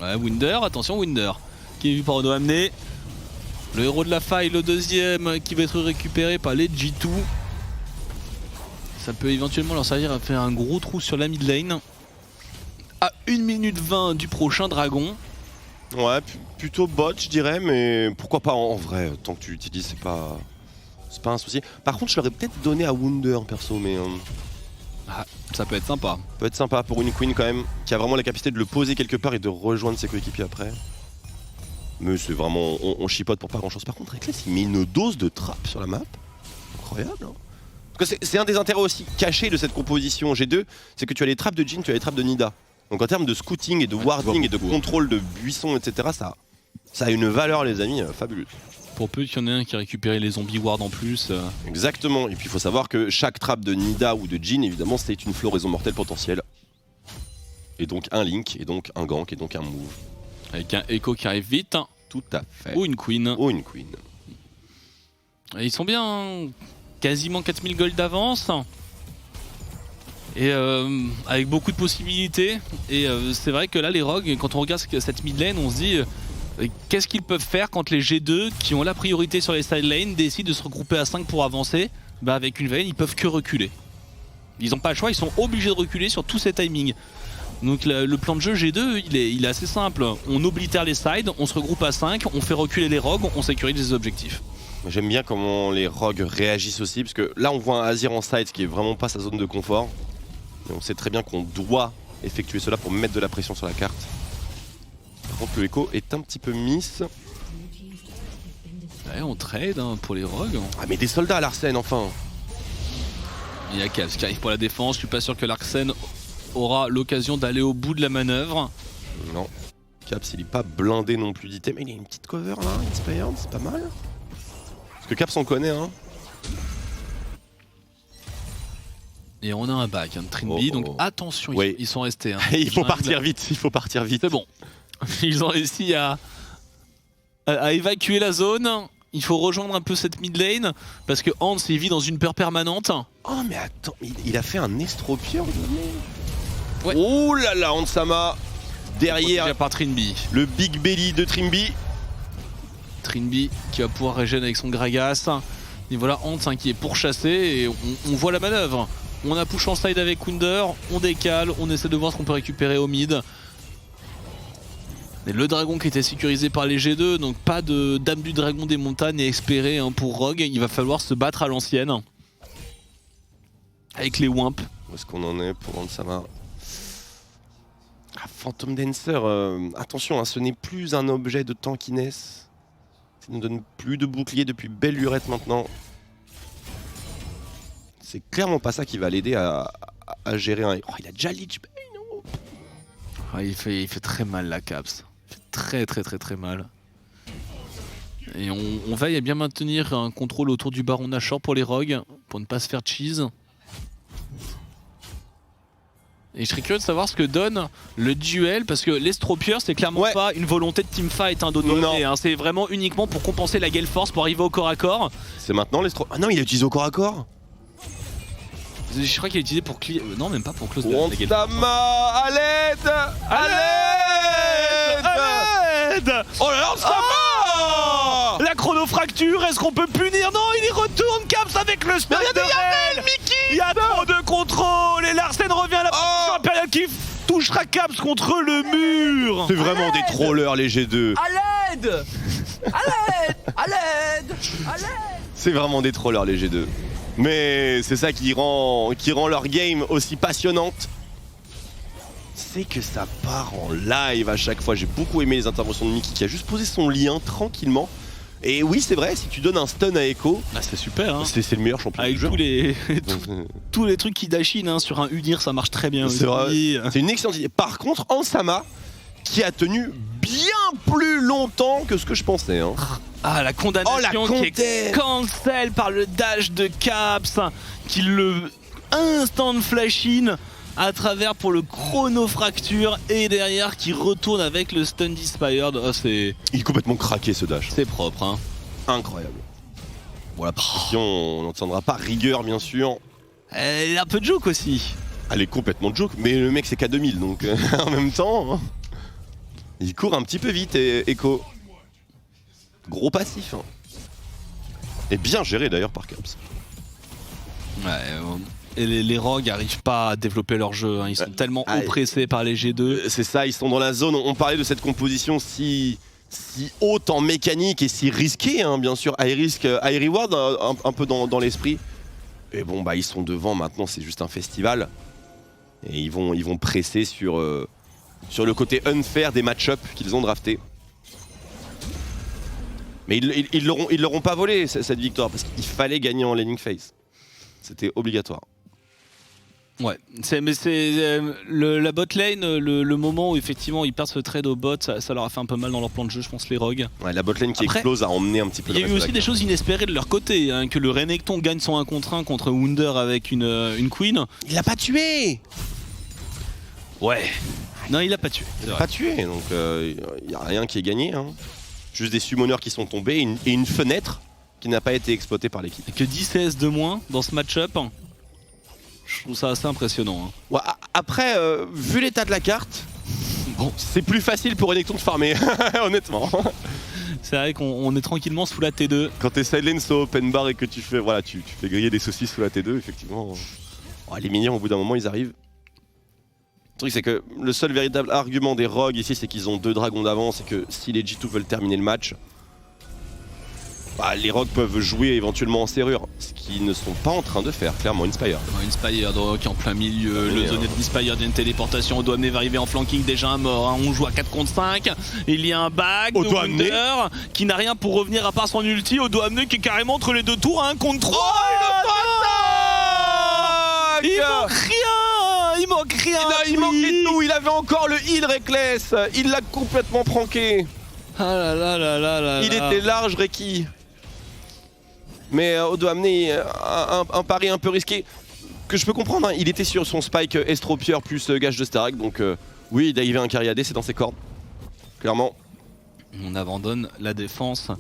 Ouais, Wunder, attention Wunder, qui est vu par Odo amené. Le héros de la faille, le deuxième, qui va être récupéré par les G2. Ça peut éventuellement leur servir à faire un gros trou sur la mid lane. À 1 minute 20 du prochain dragon. Ouais, plutôt bot je dirais, mais pourquoi pas en vrai, tant que tu l'utilises c'est pas un souci. Par contre je l'aurais peut-être donné à Wunder perso, mais Ah, ça peut être sympa. peut être sympa pour une Queen quand même, qui a vraiment la capacité de le poser quelque part et de rejoindre ses coéquipiers après. Mais c'est vraiment, on chipote pour pas grand chose. Par contre Reckless il met une dose de trap sur la map, incroyable hein. Parce que c'est un des intérêts aussi cachés de cette composition G2, c'est que tu as les trappes de Jhin, tu as les trappes de Nida. Donc en termes de scouting et de warding et de contrôle de buissons, etc., ça a une valeur les amis fabuleuse. Pour peu qu'il y en ait un qui récupère les zombies ward en plus. Exactement, et puis il faut savoir que chaque trappe de Nida ou de Jhin, évidemment, c'est une floraison mortelle potentielle. Et donc un link, et donc un gank, et donc un move. Avec un Echo qui arrive vite. Tout à fait. Ou une Queen. Ou une Queen. Et ils sont bien, hein. Quasiment 4000 gold d'avance. Et avec beaucoup de possibilités. Et c'est vrai que là, les rogues, quand on regarde cette mid lane, on se dit qu'est-ce qu'ils peuvent faire quand les G2, qui ont la priorité sur les side lanes, décident de se regrouper à 5 pour avancer. Bah avec une Vayne, ils peuvent que reculer. Ils n'ont pas le choix, ils sont obligés de reculer sur tous ces timings. Donc le plan de jeu G2, il est assez simple. On oblitère les sides, on se regroupe à 5, on fait reculer les rogues, on sécurise les objectifs. J'aime bien comment les rogues réagissent aussi, parce que là on voit un Azir en side, ce qui est vraiment pas sa zone de confort. Mais on sait très bien qu'on doit effectuer cela pour mettre de la pression sur la carte. Par contre le Echo est un petit peu miss. Ouais, on trade hein, pour les rogues. Ah mais des soldats à l'Arsène enfin. Il y a Caps qui arrive pour la défense, je suis pas sûr que l'Arsène aura l'occasion d'aller au bout de la manœuvre. Non. Caps il est pas blindé non plus d'items, mais il y a une petite cover là, Inspired, c'est pas mal. Parce que Caps on connaît hein. Et on a un back, un Trinby, donc attention, oui. Ils sont restés. Hein. Il faut partir vite, il faut partir vite. C'est bon. Ils ont réussi à évacuer la zone. Il faut rejoindre un peu cette mid lane, parce que Hans il vit dans une peur permanente. Oh mais attends, il a fait un estropieur. Ouais. Oh là là, Hansama derrière par Trinby. Le big belly de Trimby. Trinby qui va pouvoir régénérer avec son Gragas. Et voilà Hans hein, qui est pourchassé et on voit la manœuvre. On a push en side avec Wunder, on décale, on essaie de voir ce qu'on peut récupérer au mid. Et le dragon qui était sécurisé par les G2, donc pas de dame du dragon des montagnes et espéré hein, pour Rogue. Il va falloir se battre à l'ancienne. Avec les Wimp. Où est-ce qu'on en est pour Hansama? Phantom Dancer, attention, hein, ce n'est plus un objet de tankiness. Ça ne donne plus de bouclier depuis belle lurette maintenant. C'est clairement pas ça qui va l'aider à gérer un... Oh, il a déjà Lich Bane, oh. Ouais, il fait très mal la Caps. Il fait très mal. Et on veille à bien maintenir un contrôle autour du Baron Nashor pour les rogues, pour ne pas se faire cheese. Et je serais curieux de savoir ce que donne le duel, parce que l'estropieur c'est clairement pas une volonté de teamfight hein, hein, c'est vraiment uniquement pour compenser la gale force pour arriver au corps à corps. C'est maintenant l'estropieur. Ah non, il a utilisé au corps à corps. Je crois qu'il a utilisé pour non, même pas pour close la gale force. À l'aide, à l'aide. Oh là là, Hansama. La chronofracture, est-ce qu'on peut punir? Non, il y retourne Caps avec le spell de Rel. Il y a trop de contrôle et Larsen revient à la position impériale qui touchera Caps contre le mur. C'est vraiment des trollers les G2. À l'aide. À l'aide. À l'aide. À l'aide. C'est vraiment des trollers les G2. Mais c'est ça qui rend leur game aussi passionnante. c'est que ça part en live à chaque fois. J'ai beaucoup aimé les interventions de Mickey qui a juste posé son lien tranquillement. Et oui, c'est vrai, si tu donnes un stun à Echo, c'est super. Hein. c'est le meilleur champion Avec du jeu. tous les trucs qui dashinent hein, sur un Udyr, ça marche très bien. C'est vrai. C'est une excellente idée. Par contre, Ansama, qui a tenu bien plus longtemps que ce que je pensais. Hein. Ah, la condamnation qui est cancel par le dash de Caps, qui le instant flash in à travers pour le chronofracture et derrière qui retourne avec le stun inspired. Oh, il est complètement craqué ce dash. C'est propre. Hein. Incroyable. Bon, la partition, on n'entendra pas rigueur bien sûr. Elle est un peu de joke aussi. Elle est complètement joke, mais le mec c'est K2000 donc en même temps, hein, il court un petit peu vite Echo. Gros passif. Hein. Et bien géré d'ailleurs par Caps. Ouais, et les rogues n'arrivent pas à développer leur jeu, hein. Ils sont tellement oppressés par les G2. C'est ça, ils sont dans la zone, on parlait de cette composition si haute en mécanique et si risquée, hein, bien sûr, high risk, high reward, un peu dans l'esprit. Et bon, bah ils sont devant maintenant, c'est juste un festival. Et ils vont presser sur le côté unfair des match-up qu'ils ont draftés. Mais ils l'auront pas volé cette victoire parce qu'il fallait gagner en laning phase. C'était obligatoire. Ouais, mais c'est la bot lane, le moment où effectivement ils perdent ce trade au bot, ça leur a fait un peu mal dans leur plan de jeu, je pense, les rogues. Ouais, la bot lane qui explose a emmené un petit peu. Il y a eu aussi des choses inespérées de leur côté, hein, que le Renekton gagne son 1 contre 1 contre Wunder avec une Queen. Il l'a pas tué. Ouais. Non, il l'a pas tué. Il l'a pas tué, donc il n'y a rien qui est gagné. Hein. Juste des summoners qui sont tombés et une fenêtre qui n'a pas été exploitée par l'équipe. Et que 10 CS de moins dans ce match-up, je trouve ça assez impressionnant. Hein. Ouais, après, vu l'état de la carte, bon, c'est plus facile pour Renekton de farmer, honnêtement. C'est vrai qu'on est tranquillement sous la T2. Quand t'es side lane sur open bar et que tu fais griller des saucisses sous la T2, effectivement. Oh, les minions, au bout d'un moment, ils arrivent. Le truc, c'est que le seul véritable argument des rogues ici, c'est qu'ils ont 2 dragons d'avance et que si les G2 veulent terminer le match, bah, les rogues peuvent jouer éventuellement en serrure, ce qu'ils ne sont pas en train de faire, clairement. Inspire. Inspire qui est en plein milieu, le zoné d'Inspire, il y a une téléportation, Odoamne va arriver en flanking, déjà un mort, hein. On joue à 4 contre 5, il y a un back de Wunder qui n'a rien pour revenir à part son ulti, Odoamne qui est carrément entre les deux tours, 1 contre 3. Il manque rien. Il manque rien. Il manquait tout, il avait encore le heal Reckless, il l'a complètement pranké. Ah là là là là là. Il était large Reki. Mais Odoamne, un pari un peu risqué que je peux comprendre, hein. Il était sur son spike estropieur plus gage de Starak, donc oui, d'arriver un carry AD, c'est dans ses cordes, clairement. On abandonne la défense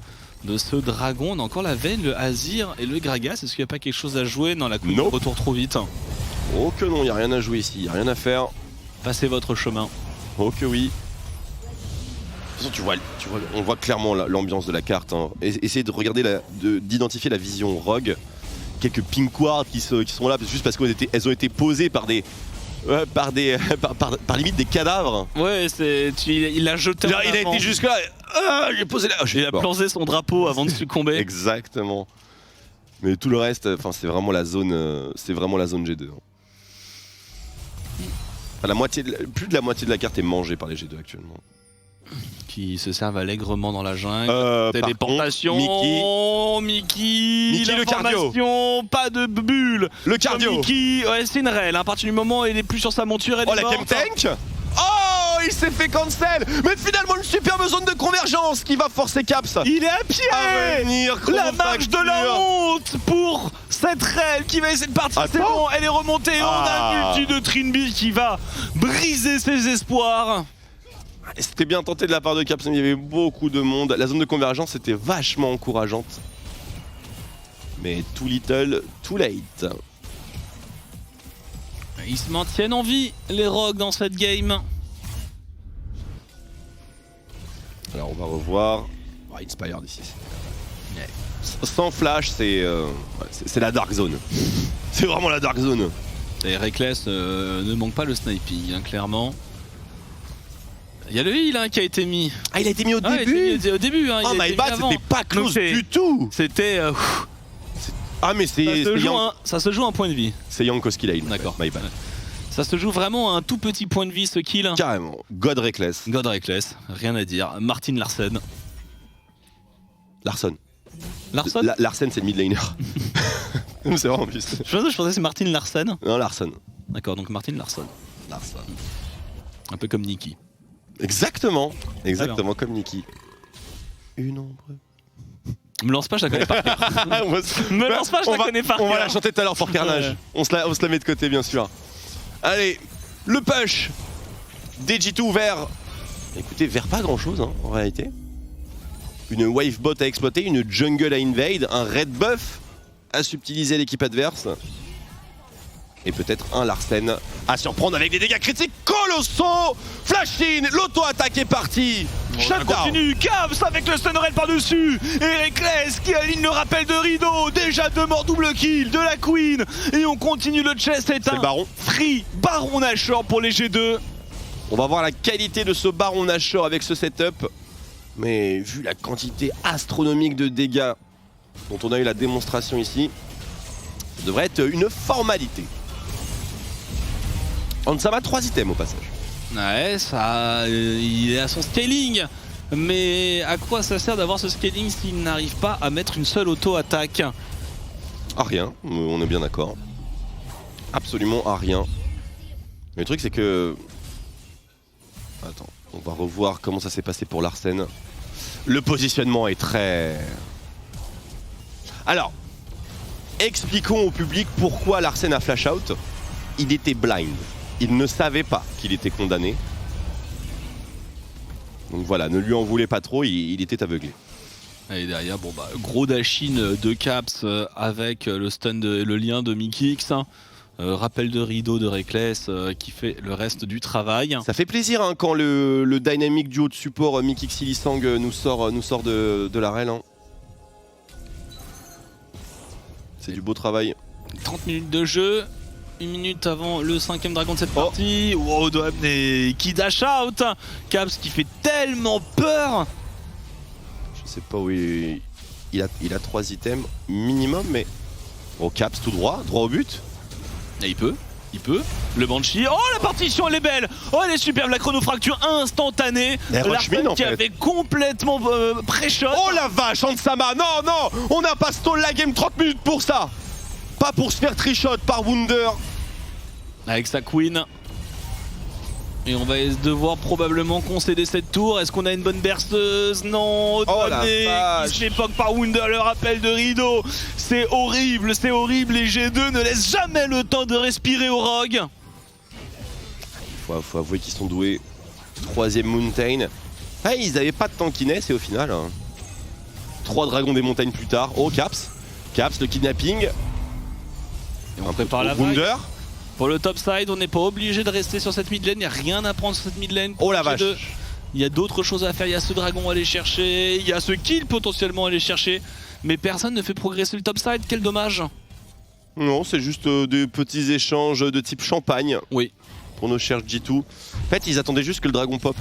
de ce dragon, on a encore la veine, le Azir et le Gragas, est-ce qu'il n'y a pas quelque chose à jouer? Non, la coupe retourne trop vite. Oh que non, il n'y a rien à jouer ici, il n'y a rien à faire. Passez votre chemin. Oh que oui. De toute façon, on voit clairement l'ambiance de la carte. Hein. Essayez de regarder, d'identifier la vision rogue. Quelques pink wards qui sont là juste parce qu'elles ont été posées par des, par limite des cadavres. Ouais, il a jeté. Il a été jusque là. J'ai posé là. Il a plongé son drapeau avant de succomber. Exactement. Mais tout le reste, c'est vraiment la zone, G2. Plus de la moitié de la carte est mangée par les G2 actuellement. Qui se servent allègrement dans la jungle. Téléportation. Mickey, le cardio. Pas de bulle. Le cardio. Mickey, ouais, c'est une réelle. À partir du moment où il est plus sur sa monture, elle est morte. La tank. Oh, il s'est fait cancel. Mais finalement une superbe zone de convergence qui va forcer Caps. Il est à pied. À venir, la marche de la honte pour cette rail qui va essayer de partir. C'est bon, elle est remontée. On a une ulti de Trinby qui va briser ses espoirs. C'était bien tenté de la part de Caps, il y avait beaucoup de monde. La zone de convergence était vachement encourageante. Mais too little, too late. Ils se maintiennent en vie, les rogues, dans cette game. Alors on va revoir. Inspire d'ici. Sans flash, c'est la dark zone. C'est vraiment la dark zone. Et Reckless ne manque pas le sniping, hein, clairement. Il y a le heal qui a été mis. Ah, il a été mis au début. Il a été mis au début. Oh my bad, c'était pas close du tout. C'était. Ah mais ça se joue un point de vie. C'est Yanko Skillane. D'accord. My bad. Ça se joue vraiment à un tout petit point de vie ce kill. Carrément. God Reckless. God Reckless, rien à dire. Martin Larsen. Larson. Larson Larsen, c'est le mid laner. C'est vrai en plus. Je pensais que c'est Martin Larsen. Non, Larson. D'accord, donc Martin Larson. Larson. Un peu comme Nikki. Exactement. Exactement comme Nikki. Une ombre. Me lance pas, je la connais pas. Me lance pas, je la connais pas. On va la chanter tout à l'heure pour Carnage. Ouais. On se la met de côté, bien sûr. Allez, le push DG2 vers. Écoutez, vers pas grand chose en réalité. Une wave bot à exploiter, une jungle à invade, un red buff à subtiliser l'équipe adverse. Et peut-être un Larsen à surprendre avec des dégâts critiques colossaux. Flash in, l'auto-attaque est partie. Shutdown. Continue, Cavs avec le stun rail par-dessus. Et Reckless qui aligne le rappel de rideau. Déjà 2 morts double kill de la Queen. Et on continue le chest, c'est un Baron. free Baron Nashor pour les G2. On va voir la qualité de ce Baron Nashor avec ce setup. Mais vu la quantité astronomique de dégâts dont on a eu la démonstration ici, ça devrait être une formalité. Ansama 3 items au passage. Ouais, ça, il est à son scaling. Mais à quoi ça sert d'avoir ce scaling s'il n'arrive pas à mettre une seule auto-attaque? À rien, on est bien d'accord. Absolument à rien. Mais le truc c'est que... Attends, on va revoir comment ça s'est passé pour Larsen. Le positionnement est très... Alors, expliquons au public pourquoi Larsen a flash out. Il était blind. Il ne savait pas qu'il était condamné. Donc voilà, ne lui en voulez pas trop, il était aveuglé. Et derrière, bon bah, gros dashin de Caps avec le stun, le lien de Mikix. Rappel de rideau de Reckless qui fait le reste du travail. Ça fait plaisir hein, quand le dynamique duo de support Mikix Silisang nous sort de l'arène. Hein. C'est du beau travail. 30 minutes de jeu. 1 minute avant le 5ème dragon de cette partie. Wow, et qui dash out. Caps qui fait tellement peur. Je sais pas où il a 3 items minimum, mais... Oh, Caps tout droit au but. Et il peut. Le Banshee. Oh, la partition, elle est belle. Oh, elle est superbe. La chronofracture instantanée. Larsen qui avait complètement pré-shot. Oh la vache, Ansama. Non, on n'a pas stall la game 30 minutes pour ça. Pas pour se faire trichot par Wunder. Avec sa Queen. Et on va devoir probablement concéder cette tour. Est-ce qu'on a une bonne berceuse? Non. Oh la vache. Qui se fait poke par Wunder, le rappel de rideau. C'est horrible, c'est horrible. Les G2 ne laissent jamais le temps de respirer au Rogue. Faut avouer qu'ils sont doués. 3ème Mountain. Ah, ils avaient pas de tankiness et au final... Hein, 3 dragons des montagnes plus tard. Oh, Caps, le kidnapping. Et on prépare la Wunder. vague. Pour le top side, on n'est pas obligé de rester sur cette mid lane, il n'y a rien à prendre sur cette mid lane. Oh la vache. Il y a d'autres choses à faire, il y a ce dragon à aller chercher, il y a ce kill potentiellement à aller chercher. Mais personne ne fait progresser le top side, quel dommage. Non, c'est juste des petits échanges de type champagne. Oui. Pour nos chers G2. En fait, ils attendaient juste que le dragon pop.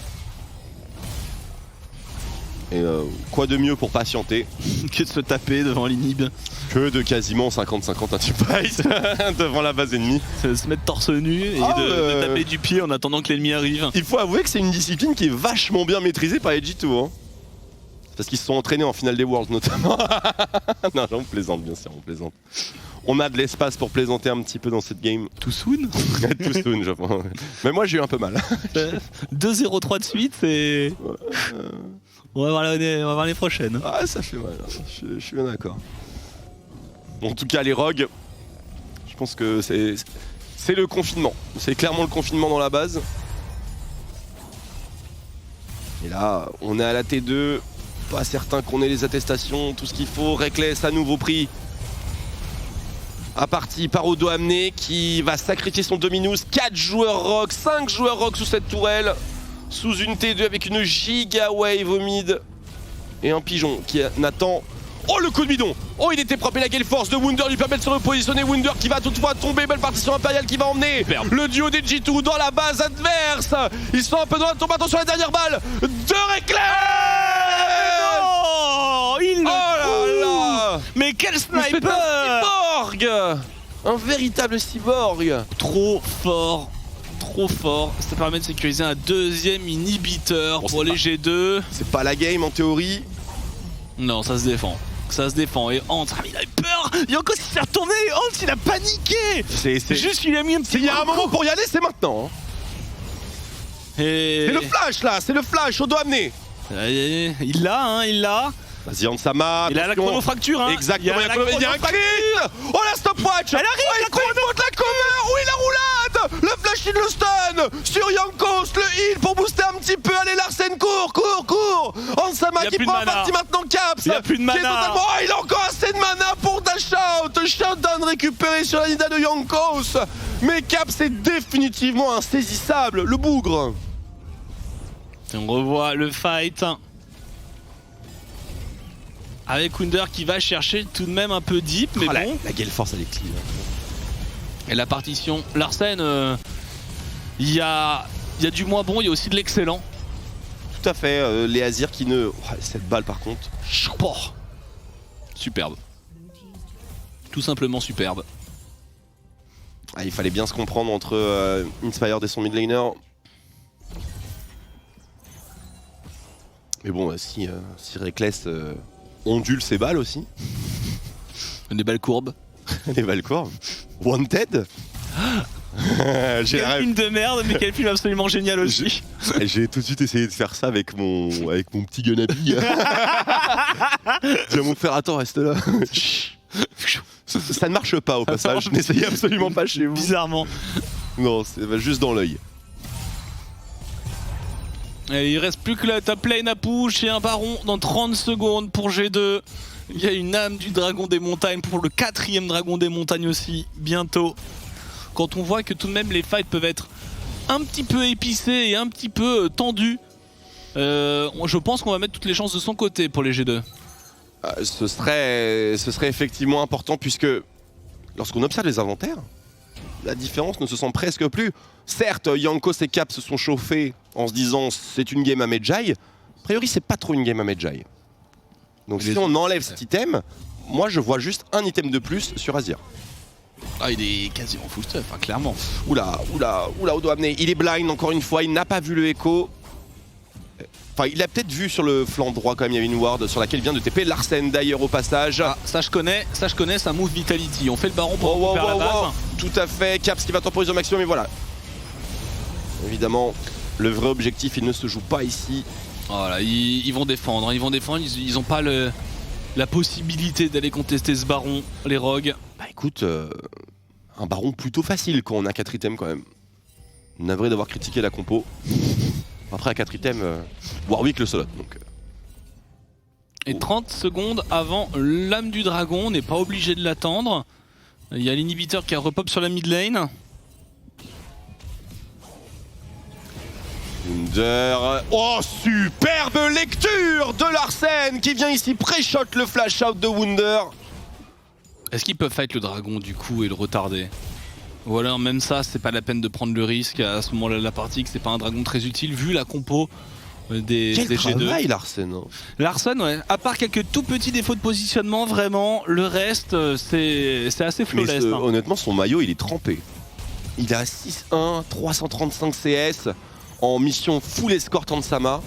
Et quoi de mieux pour patienter que de se taper devant l'inhib. Que de quasiment 50-50 un team fight devant la base ennemie. Se mettre torse nu et de taper du pied en attendant que l'ennemi arrive. Il faut avouer que c'est une discipline qui est vachement bien maîtrisée par les G2. Hein. Parce qu'ils se sont entraînés en finale des Worlds notamment. Non, on plaisante bien sûr, on plaisante. On a de l'espace pour plaisanter un petit peu dans cette game. Too soon. Too soon, je pense. Mais moi j'ai eu un peu mal. 2-0-3 de suite, c'est... On va voir l'année prochaine. Ah, ça fait mal, je suis bien d'accord. En tout cas, les Rogues, je pense que c'est le confinement. C'est clairement le confinement dans la base. Et là, on est à la T2. Pas certain qu'on ait les attestations, tout ce qu'il faut. Reckless à nouveau pris. À partie par Odo Amné qui va sacrifier son Dominus. 4 joueurs Rogue, 5 joueurs Rogue sous cette tourelle. Sous une T2 avec une giga wave au mid. Et un pigeon qui n'attend... Oh le coup de bidon. Oh il était propre et la gale force de Wunder lui permet de se repositionner. Wunder qui va toutefois tomber. Belle partition impériale qui va emmener le duo des G2 dans la base adverse. Ils sont un peu dans la tombe. Attention à la dernière balle de Reckless. Oh, il là. Mais quel sniper! C'est un cyborg. Un véritable cyborg. Trop fort. trop fort. Ça permet de sécuriser un deuxième inhibiteur Bon, pour les G2. C'est pas la game en théorie. Non, ça se défend. Ça se défend. Et Hans, il a eu peur. Yonko s'est fait retourner. Hans, il a paniqué. C'est Juste qu'il a mis un petit. Il y a un moment pour y aller, c'est maintenant. Hein. Et... C'est le flash là, c'est le flash au dos amené. Il l'a, hein, il l'a. Vas-y, Hansama. Il a la chronofracture, hein. Exactement, il y a un crit. Oh la stopwatch. Elle arrive, oh, il faut de la cover. Oui, la roulade. Le flash in le stun sur Jankos, le heal pour booster un petit peu. Allez, Larsen, cours. Hansama qui prend parti maintenant Caps. Il y a plus de mana. Oh, il a encore assez de mana pour dash out. Shutdown récupéré sur la Nida de Jankos. Mais Caps est définitivement insaisissable. Le bougre. Et on revoit le fight. Avec Wunder qui va chercher tout de même un peu deep, mais bon. La Gale Force, elle est clean. Et la partition, Larsen, il y a du moins bon, il y a aussi de l'excellent. Tout à fait, les Azir qui ne... Oh, cette balle par contre. Superbe. Tout simplement superbe. Ah, il fallait bien se comprendre entre Inspired et son mid laner. Mais bon, si Reckless ondule ses balles aussi. Des balles courbes. Les balles courbes. Wanted. Quel film de merde, mais quel film absolument génial aussi. J'ai tout de suite essayé de faire ça avec mon petit Gunabi. J'ai mon frère, attends, reste là. Ça ne marche pas au passage, n'essayez absolument pas chez vous. Bizarrement. Non, c'est juste dans l'œil. Il reste plus que la top lane à push et un baron dans 30 secondes pour G2. Il y a une âme du dragon des montagnes pour le 4e dragon des montagnes aussi, bientôt. Quand on voit que tout de même les fights peuvent être un petit peu épicés et un petit peu tendus, je pense qu'on va mettre toutes les chances de son côté pour les G2. Ce serait effectivement important puisque lorsqu'on observe les inventaires, la différence ne se sent presque plus. Certes, Jankos et Cap se sont chauffés en se disant c'est une game à Medjay. A priori, c'est pas trop une game à Medjay. Donc si on enlève cet item, moi je vois juste un item de plus sur Azir. Ah, il est quasiment full stuff, hein, clairement. Oula, au dos amené. Il est blind encore une fois, il n'a pas vu le écho. Enfin, il a peut-être vu sur le flanc droit quand même, il y avait une ward sur laquelle vient de TP Larsen d'ailleurs au passage. Ah, ça je connais, ça move Vitality. On fait le baron pour faire la base. Tout à fait, Caps qui va temporiser au maximum, et voilà. Évidemment, le vrai objectif, il ne se joue pas ici. Voilà, ils vont défendre, hein, ils n'ont pas la possibilité d'aller contester ce baron, les rogues. Bah écoute, un baron plutôt facile quand on a 4 items quand même. Navré d'avoir critiqué la compo. Après à 4 items, Warwick le solo. Donc, Et 30 secondes avant l'âme du dragon, on n'est pas obligé de l'attendre. Il y a l'inhibiteur qui a repop sur la mid lane. Wunder. Oh, superbe lecture de Larsen qui vient ici pré-shot le flash out de Wunder. Est-ce qu'ils peuvent fight le dragon du coup et le retarder? Ou alors même ça, c'est pas la peine de prendre le risque à ce moment-là de la partie, que c'est pas un dragon très utile vu la compo des Quel G2. travail Larsen. Hein. Larsen, ouais. À part quelques tout petits défauts de positionnement, vraiment, le reste, c'est assez flawless. Mais honnêtement, son maillot, il est trempé. Il a 6-1, 335 CS en mission full escort Hansama.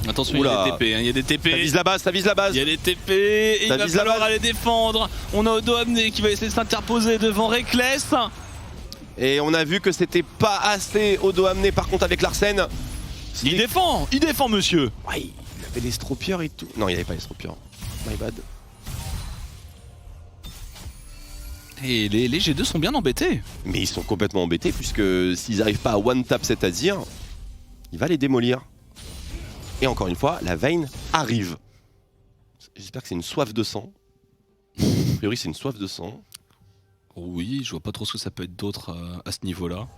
Attention, Oula. il y a des TP, hein, il y a des TP. Ça vise la base, ça vise la base. Il y a des TP et il va falloir aller défendre. On a Odo Amné qui va essayer de s'interposer devant Reckless. Et on a vu que c'était pas assez Odo amené par contre avec Larsen. Il défend monsieur. Ouais, il avait les stropieurs et tout. Non, il avait pas les stropieurs. My bad. Et les G2 sont bien embêtés. Mais ils sont complètement embêtés puisque s'ils n'arrivent pas à one-tap cet Azir, il va les démolir. Et encore une fois, la Vayne arrive. J'espère que c'est une soif de sang. A priori, c'est une soif de sang. Oui, je vois pas trop ce que ça peut être d'autre à ce niveau-là.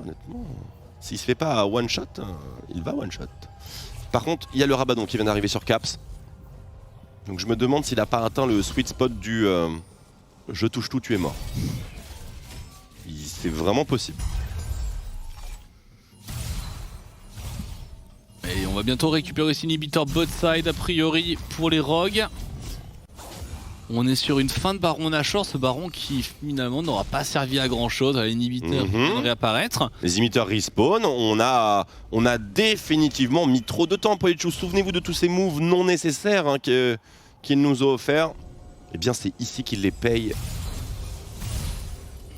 Honnêtement, s'il se fait pas one-shot, il va one-shot. Par contre, il y a le Rabadon qui vient d'arriver sur Caps. Donc je me demande s'il a pas atteint le sweet spot du je touche tout, tu es mort. C'est vraiment possible. Et on va bientôt récupérer cet inhibiteur bot side a priori pour les rogues. On est sur une fin de Baron Nashor, ce Baron qui finalement n'aura pas servi à grand chose, à l'inhibiteur qui vient de réapparaître. Les inhibiteurs respawn, on a définitivement mis trop de temps pour les choses. Souvenez-vous de tous ces moves non nécessaires hein, qu'il nous a offerts. Eh bien c'est ici qu'il les paye.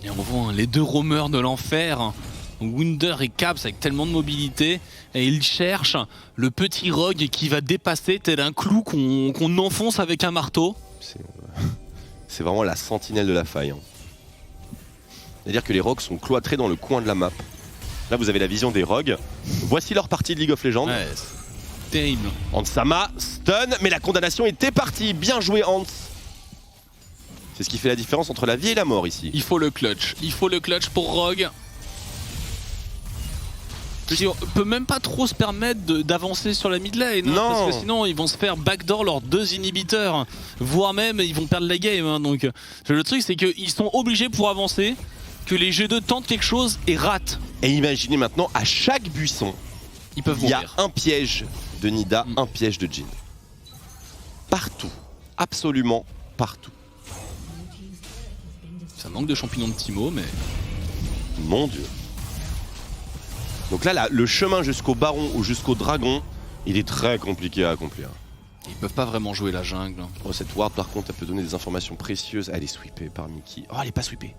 Et on voit hein, les deux roamers de l'enfer, Wunder et Caps avec tellement de mobilité, et ils cherchent le petit Rogue qui va dépasser tel un clou qu'on enfonce avec un marteau. C'est vraiment la sentinelle de la faille. Hein. C'est-à-dire que les rogues sont cloîtrés dans le coin de la map. Là vous avez la vision des rogues. Voici leur partie de League of Legends. Ouais, c'est terrible. Hansama stun, mais la condamnation était partie. Bien joué Hans. C'est ce qui fait la différence entre la vie et la mort ici. Il faut le clutch pour Rogue. On peut même pas trop se permettre d'avancer sur la mid lane, hein, parce que sinon ils vont se faire backdoor leurs deux inhibiteurs, voire même ils vont perdre la game. Hein, donc le truc c'est qu'ils sont obligés pour avancer que les G2 tentent quelque chose et ratent. Et imaginez maintenant à chaque buisson, ils peuvent il y a mourir. un piège de Nida, un piège de Jhin. Partout, absolument partout. Ça manque de champignons de Timo, mais Mon dieu. Donc là, le chemin jusqu'au baron ou jusqu'au dragon, il est très compliqué à accomplir. ils peuvent pas vraiment jouer la jungle. Oh, cette ward par contre, elle peut donner des informations précieuses. Elle est sweepée par Mickey. Oh, elle est pas sweepée.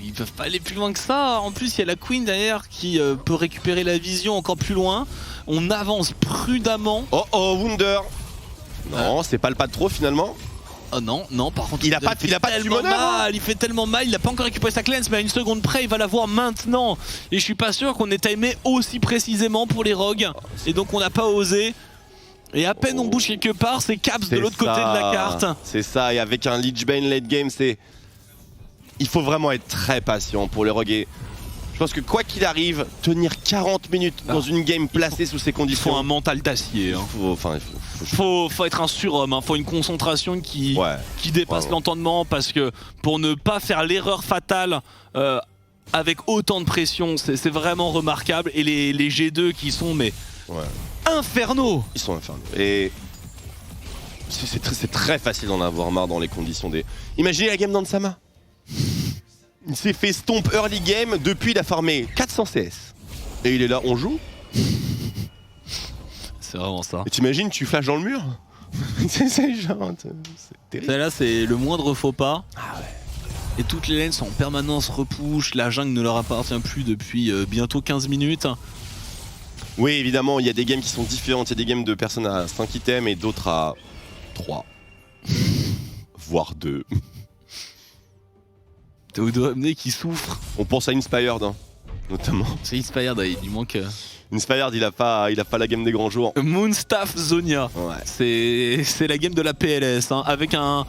Ils peuvent pas aller plus loin que ça. En plus, il y a la Queen derrière qui peut récupérer la vision encore plus loin. On avance prudemment. Oh oh, Wunder. Non, c'est pas le pas de trop finalement. Oh non, non, par contre, Il a pas de tellement summoner, hein. mal, il fait tellement mal, il a pas encore récupéré sa cleanse, mais à une seconde près, il va l'avoir maintenant. Et je suis pas sûr qu'on ait timé aussi précisément pour les rogues. Et donc on n'a pas osé. Et à peine on bouge quelque part, c'est Caps de l'autre côté de la carte. C'est ça, et avec un Lich Bane late game, c'est... Il faut vraiment être très patient pour les rogues. Et je pense que quoi qu'il arrive, tenir 40 minutes dans une game placée sous ces Il conditions... faut un mental d'acier. Hein. Faut être un surhomme, hein. Faut une concentration qui dépasse l'entendement, parce que pour ne pas faire l'erreur fatale avec autant de pression, c'est vraiment remarquable. Et les G2 qui sont infernaux. Ils sont infernaux. Et c'est très facile d'en avoir marre dans les conditions des... Imaginez la game d'Hansama. Il s'est fait stomp early game, depuis il a farmé 400 CS. Et il est là, on joue. C'est vraiment ça. Et t'imagines, tu flashes dans le mur. C'est genre... C'est terrible. Là, c'est le moindre faux pas. Et toutes les lanes sont en permanence repush. La jungle ne leur appartient plus depuis bientôt 15 minutes. Oui, évidemment, il y a des games qui sont différentes. Il y a des games de personnes à 5 items et d'autres à 3. Voire 2. T'as Odoamne qui souffre. On pense à Inspired, hein, notamment. C'est Inspired, il manque... Inspired, il a pas la game des grands jours. Moonstaff Zonia. Ouais. C'est la game de la PLS, hein, avec un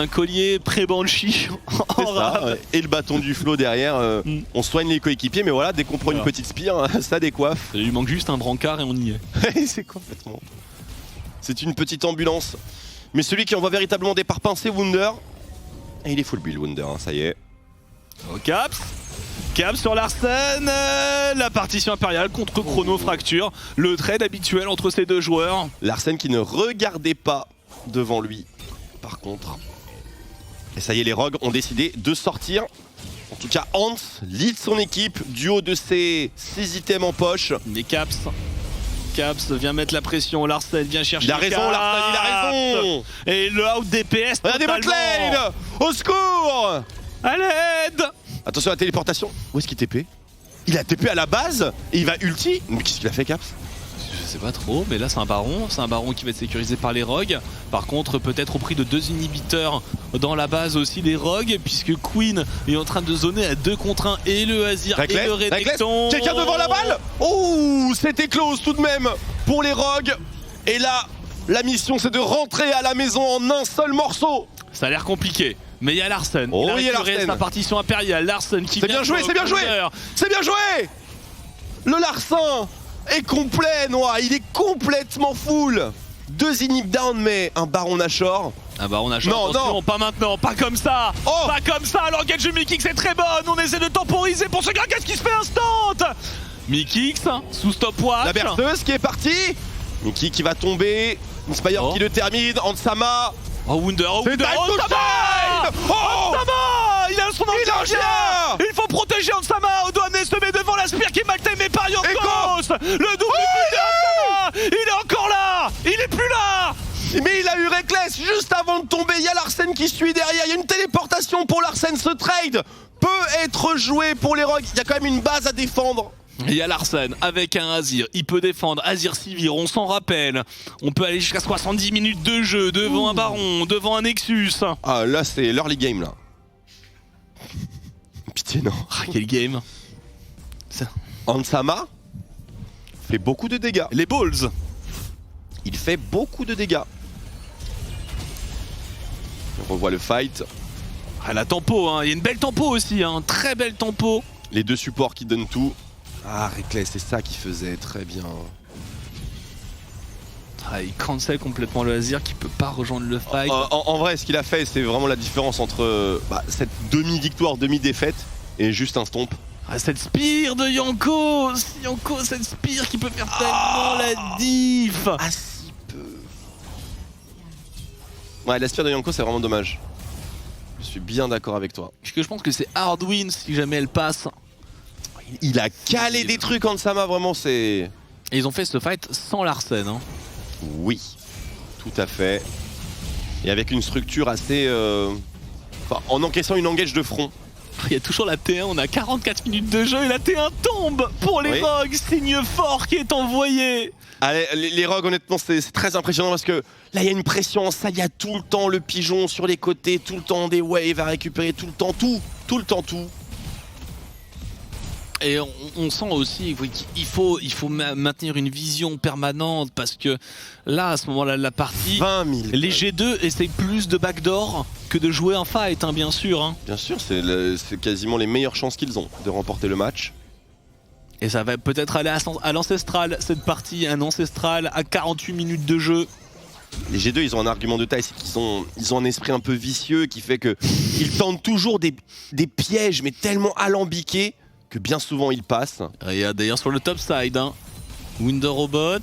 collier pré-banshee en rab. Ouais. Et le bâton du flow derrière. On soigne les coéquipiers, mais voilà, dès qu'on prend une petite spire, ça décoiffe. Il lui manque juste un brancard et on y est. C'est complètement... C'est une petite ambulance. Mais celui qui envoie véritablement des parpaings, c'est Wunder. Et il est full build, Wunder, hein, ça y est. Oh, Caps sur Larsen, la partition impériale contre Chrono Fracture, le trade habituel entre ces deux joueurs. Larsen qui ne regardait pas devant lui, par contre. Et ça y est, les rogues ont décidé de sortir. En tout cas, Hans lead son équipe du haut de ses 6 items en poche. Mais Caps vient mettre la pression, Larsen vient chercher. Il a raison, Larsen, il a raison. Et le out DPS. Regardez votre lane. Au secours. À l'aide. Attention à la téléportation. Où est-ce qu'il TP? Il a TP à la base et il va ulti. Mais qu'est-ce qu'il a fait, Caps? Je sais pas trop, mais là c'est un baron qui va être sécurisé par les rogues. Par contre, peut-être au prix de 2 inhibiteurs dans la base aussi des rogues, puisque Queen est en train de zoner à 2 contre 1 et le Azir et le Redecton. Quelqu'un devant la balle. Oh, c'était close tout de même pour les rogues. Et là, la mission c'est de rentrer à la maison en un seul morceau. Ça a l'air compliqué. Mais il y a Larsen. Oh, il a récupéré sa partition impériale. Larsen qui... C'est bien joué, c'est bien joué. C'est bien joué. Le Larsen est complet, Noah. Il est complètement full. 2 inhib down, mais un Baron Nashor. Un Baron Nashor, non, pas maintenant, pas comme ça. Oh, pas comme ça. L'engage de Mickix est très bonne. On essaie de temporiser pour ce Gragas qui se fait instant. Mickix sous stopwatch. La berceuse qui est partie. Mickey qui va tomber. Inspire qui le termine, Ansama. Oh Wunder, oh C'est Wunder, time to shine. Oh, Ansama, il a son il a il faut protéger Ansama. Odoamne se met devant la spire qui est mal aimée par Yonkos. Le double kill de Ansama. Il est encore là. Il est plus là. Mais il a eu Reckless juste avant de tomber, il y a Larsen qui suit derrière, il y a une téléportation pour Larsen, ce trade peut être joué pour les Rogues, il y a quand même une base à défendre. Il y a Larsen avec un Azir, il peut défendre, Azir Sivir, on s'en rappelle. On peut aller jusqu'à 70 minutes de jeu devant un Baron, devant un Nexus. Ah là c'est l'early game là. Pitié non. Ah, quel game. Ansama fait beaucoup de dégâts. Les balls. Il fait beaucoup de dégâts. On revoit le fight. Ah, la tempo, hein. Il y a une belle tempo aussi, hein. Très belle tempo. Les deux supports qui donnent tout. Ah, Reckless, c'est ça qu'il faisait très bien. Ah, il cancel complètement le Azir qui peut pas rejoindre le fight. En vrai, ce qu'il a fait, c'est vraiment la différence entre cette demi-victoire, demi-défaite et juste un stomp. Ah, cette spire de Yanko, cette spire qui peut faire tellement la diff. Ah, si peu. Ouais, la spire de Yanko, c'est vraiment dommage. Je suis bien d'accord avec toi. Parce que je pense que c'est hard win si jamais elle passe. Il a calé des trucs en Sama, vraiment, c'est... Et ils ont fait ce fight sans Larsen. Hein. Oui, tout à fait. Et avec une structure assez... Enfin, en encaissant une engage de front. Il y a toujours la T1, on a 44 minutes de jeu et la T1 tombe pour les Rogues, signe fort qui est envoyé. Allez, les Rogues, honnêtement, c'est très impressionnant parce que là, il y a une pression, ça, il y a tout le temps le pigeon sur les côtés, tout le temps des waves à récupérer, tout le temps tout. Et on sent aussi qu'il faut maintenir une vision permanente parce que là, à ce moment-là de la partie, 20 000. les G2 essayent plus de backdoor que de jouer un fight, hein, bien sûr. Hein. Bien sûr, c'est quasiment les meilleures chances qu'ils ont de remporter le match. Et ça va peut-être aller à l'ancestral, cette partie, un ancestral à 48 minutes de jeu. Les G2, ils ont un argument de taille, c'est qu'ils ont un esprit un peu vicieux qui fait qu'ils tentent toujours des pièges, mais tellement alambiqués que bien souvent ils passent. Regarde d'ailleurs sur le top side, hein. Wunder Robot,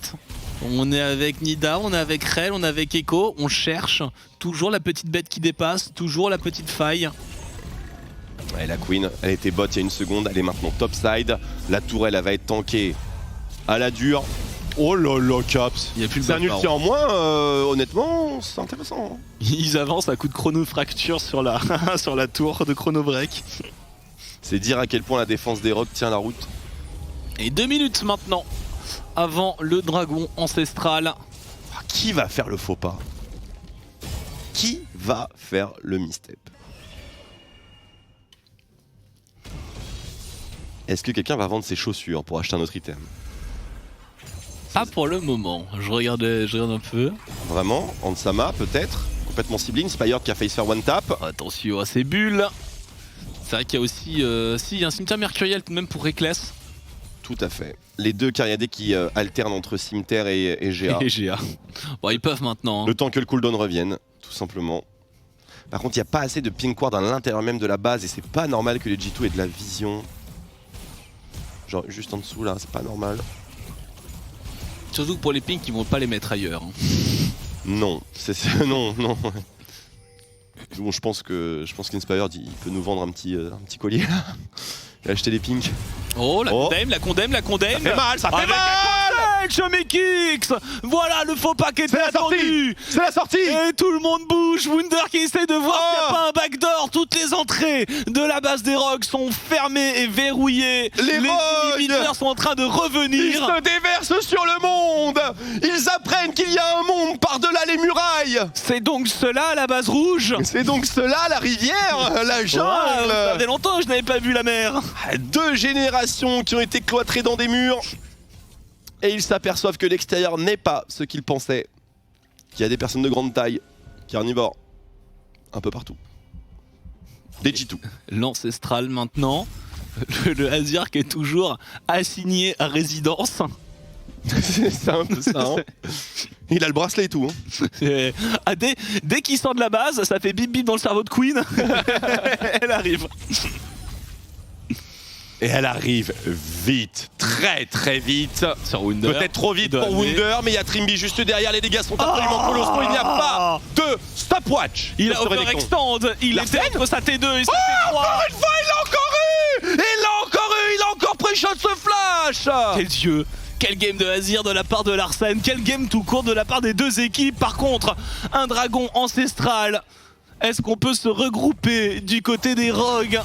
on est avec Nida, on est avec Rel, on est avec Echo, on cherche toujours la petite bête qui dépasse, toujours la petite faille. Ouais, la Queen, elle était bot il y a une seconde, elle est maintenant top side. La tourelle, elle va être tankée à la dure. Oh là là, Caps. Il y a plus de c'est un ulti en moins, honnêtement, c'est intéressant. Hein. Ils avancent à coup de chrono-fracture sur la, sur la tour de chrono-break. C'est dire à quel point la défense des Rogues tient la route. Et 2 minutes maintenant, avant le dragon ancestral. Qui va faire le faux pas? Qui va faire le misstep? Est-ce que quelqu'un va vendre ses chaussures pour acheter un autre item? Pas pour le moment, je regarde un peu. Vraiment? Ansama peut-être? Complètement ciblé, Inspire qui a failli se faire one tap. Attention à ces bulles. C'est vrai qu'il y a aussi il y a un cimetière mercuriel tout de même pour Reckless. Tout à fait. Les deux Cariadés qui alternent entre cimetière et GA. Et GA. Bon, ils peuvent maintenant. Hein. Le temps que le cooldown revienne, tout simplement. Par contre, il n'y a pas assez de pink ward à l'intérieur même de la base et c'est pas normal que les G2 aient de la vision. Genre juste en dessous là, c'est pas normal. Surtout que pour les pinks, ils vont pas les mettre ailleurs. Hein. Non, non. Bon, je pense qu'Inspire il peut nous vendre un petit collier là. Il a acheté des pinks. Oh, la condamne. Ça fait mal, ça fait mal. Kicks. Voilà le faux pas qui était attendu. C'est la sortie. Et tout le monde bouge. Wunder qui essaie de voir s'il n'y a pas un backdoor. Toutes les entrées de la base des Rogues sont fermées et verrouillées. Les inhibiteurs sont en train de revenir. Ils se déversent sur le monde. Ils apprennent qu'il y a un monde par-delà les murailles. C'est donc cela la base rouge. C'est donc cela la rivière, la jungle. Ça fait longtemps que je n'avais pas vu la mer. 2 générations qui ont été cloîtrées dans des murs. Et ils s'aperçoivent que l'extérieur n'est pas ce qu'ils pensaient. Qu'il y a des personnes de grande taille, carnivores, un peu partout. Des G2. L'ancestral maintenant. Le Azir qui est toujours assigné à résidence. C'est un peu ça. Hein. Il a le bracelet et tout. Hein. Ah, dès qu'il sort de la base, ça fait bip bip dans le cerveau de Queen. Elle arrive. Et elle arrive vite, très très vite. Sur Wunder. Peut-être trop vite De pour Hanley. Wunder, mais il y a Trimby juste derrière. Les dégâts sont absolument colossaux. Il n'y a pas de stopwatch. Il a Ce serait des cons. overextend. Il Larsen était entre sa T2 et sa Oh, T3. encore une fois, il l'a encore eu. Il l'a encore eu. Il a encore pré-shot ce flash. Quel dieu! Quel game de Azir de la part de Larsen, quel game tout court de la part des deux équipes. Par contre, un dragon ancestral. Est-ce qu'on peut se regrouper du côté des Rogues?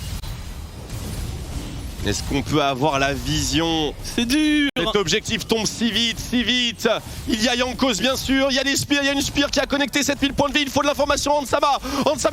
Est-ce qu'on peut avoir la vision? C'est dur! Cet objectif tombe si vite, si vite. Il y a Yankos bien sûr, il y a les Spears, il y a une Spear qui a connecté 7000 points de vie, il faut de l'information. Ansama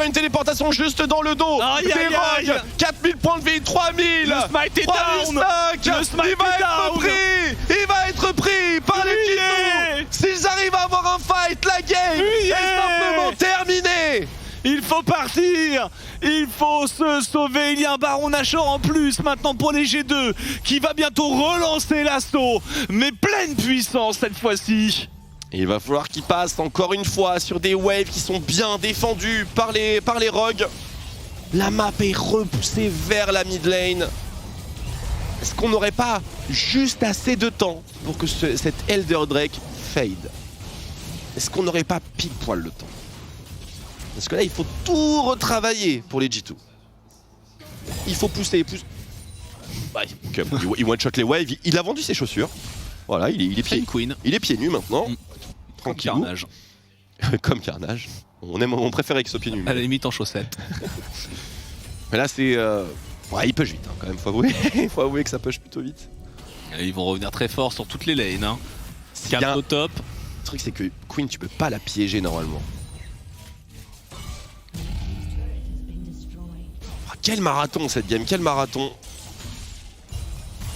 a une téléportation juste dans le dos. Aïe, Des aïe, aïe. Rogues, 4000 points de vie, 3000. Le smite est down. 3005. Le smite Il va est être down. pris. Il va être pris par les Yeah. Titans. S'ils arrivent à avoir un fight, la game Yeah. est simplement terminée. Il faut partir! Il faut se sauver! Il y a un Baron Nashor en plus maintenant pour les G2 qui va bientôt relancer l'assaut, mais pleine puissance cette fois-ci! Et il va falloir qu'ils passent encore une fois sur des waves qui sont bien défendus par les Rogues. La map est repoussée vers la mid lane. Est-ce qu'on n'aurait pas juste assez de temps pour que cet Elder Drake fade? Est-ce qu'on n'aurait pas pile poil le temps? Parce que là, il faut tout retravailler pour les G2. Il faut pousser, pousser. Ouais, ok, il one-shot les waves. Il a vendu ses chaussures. Voilà, il est pieds Queen. il est pieds nus maintenant. Tranquillou. Carnage. Comme Carnage. On préférait qu'il soit pieds nus. À la limite en chaussettes. Mais là, c'est... Ouais, il push vite hein, quand même, faut avouer. Faut avouer que ça push plutôt vite. Et ils vont revenir très fort sur toutes les lanes. Hein. Il y a Cap un au top. truc, c'est que Queen, tu peux pas la piéger normalement. Ah, quel marathon cette game, quel marathon.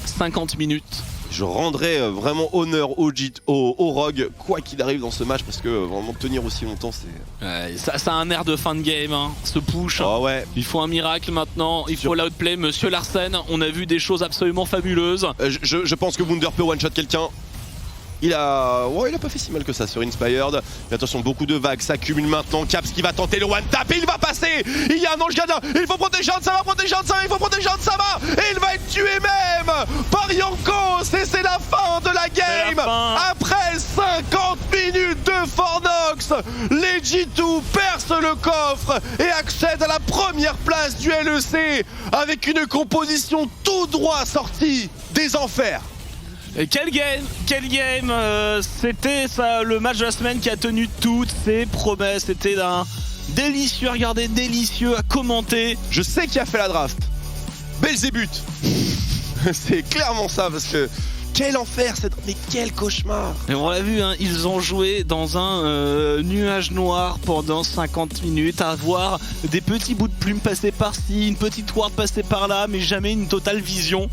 50 minutes. Je rendrai vraiment honneur au Rogue, quoi qu'il arrive dans ce match, parce que vraiment tenir aussi longtemps, c'est... Ouais, ça a un air de fin de game, hein. Ce push. Oh ouais. Il faut un miracle maintenant, il faut l'outplay, monsieur Larsen. On a vu des choses absolument fabuleuses. Je pense que Wunder peut one-shot quelqu'un. Il a pas fait si mal que ça sur Inspired. Mais attention, beaucoup de vagues s'accumulent maintenant. Caps qui va tenter le one-tap et il va passer. Il y a un ange gardien. Il faut protéger Ansama, il faut protéger Ansama. Et il va être tué même par Yankos. Et c'est la fin de la game. Après 50 minutes de Fornox, les G2 percent le coffre et accèdent à la première place du LEC avec une composition tout droit sortie des enfers. Et quel game c'était ça, le match de la semaine qui a tenu toutes ses promesses. C'était un délicieux à regarder, délicieux à commenter. Je sais qui a fait la draft. Belzébuth. C'est clairement ça parce que quel enfer, mais quel cauchemar. Et on l'a vu, hein, ils ont joué dans un nuage noir pendant 50 minutes, à voir des petits bouts de plumes passer par-ci, une petite ward passer par-là, mais jamais une totale vision.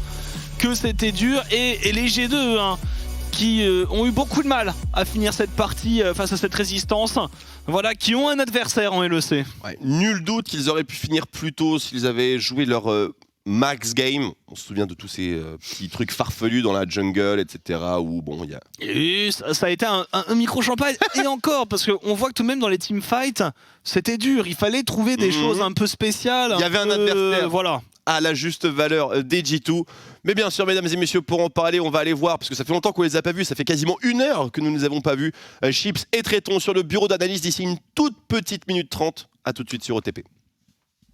Que c'était dur, et les G2 hein, qui ont eu beaucoup de mal à finir cette partie face à cette résistance, voilà, qui ont un adversaire en LEC. Ouais, nul doute qu'ils auraient pu finir plus tôt s'ils avaient joué leur max game. On se souvient de tous ces petits trucs farfelus dans la jungle, etc. Où bon, il y a... Et ça a été un micro-champagne, et encore, parce qu'on voit que tout de même dans les teamfights, c'était dur, il fallait trouver des choses un peu spéciales. Il y avait un adversaire. Voilà. À la juste valeur des G2. Mais bien sûr, mesdames et messieurs, pour en parler, on va aller voir, parce que ça fait longtemps qu'on les a pas vus, ça fait quasiment 1 heure que nous ne les avons pas vus. Chips et Tréton sur le bureau d'analyse d'ici une toute petite minute 30. A tout de suite sur OTP.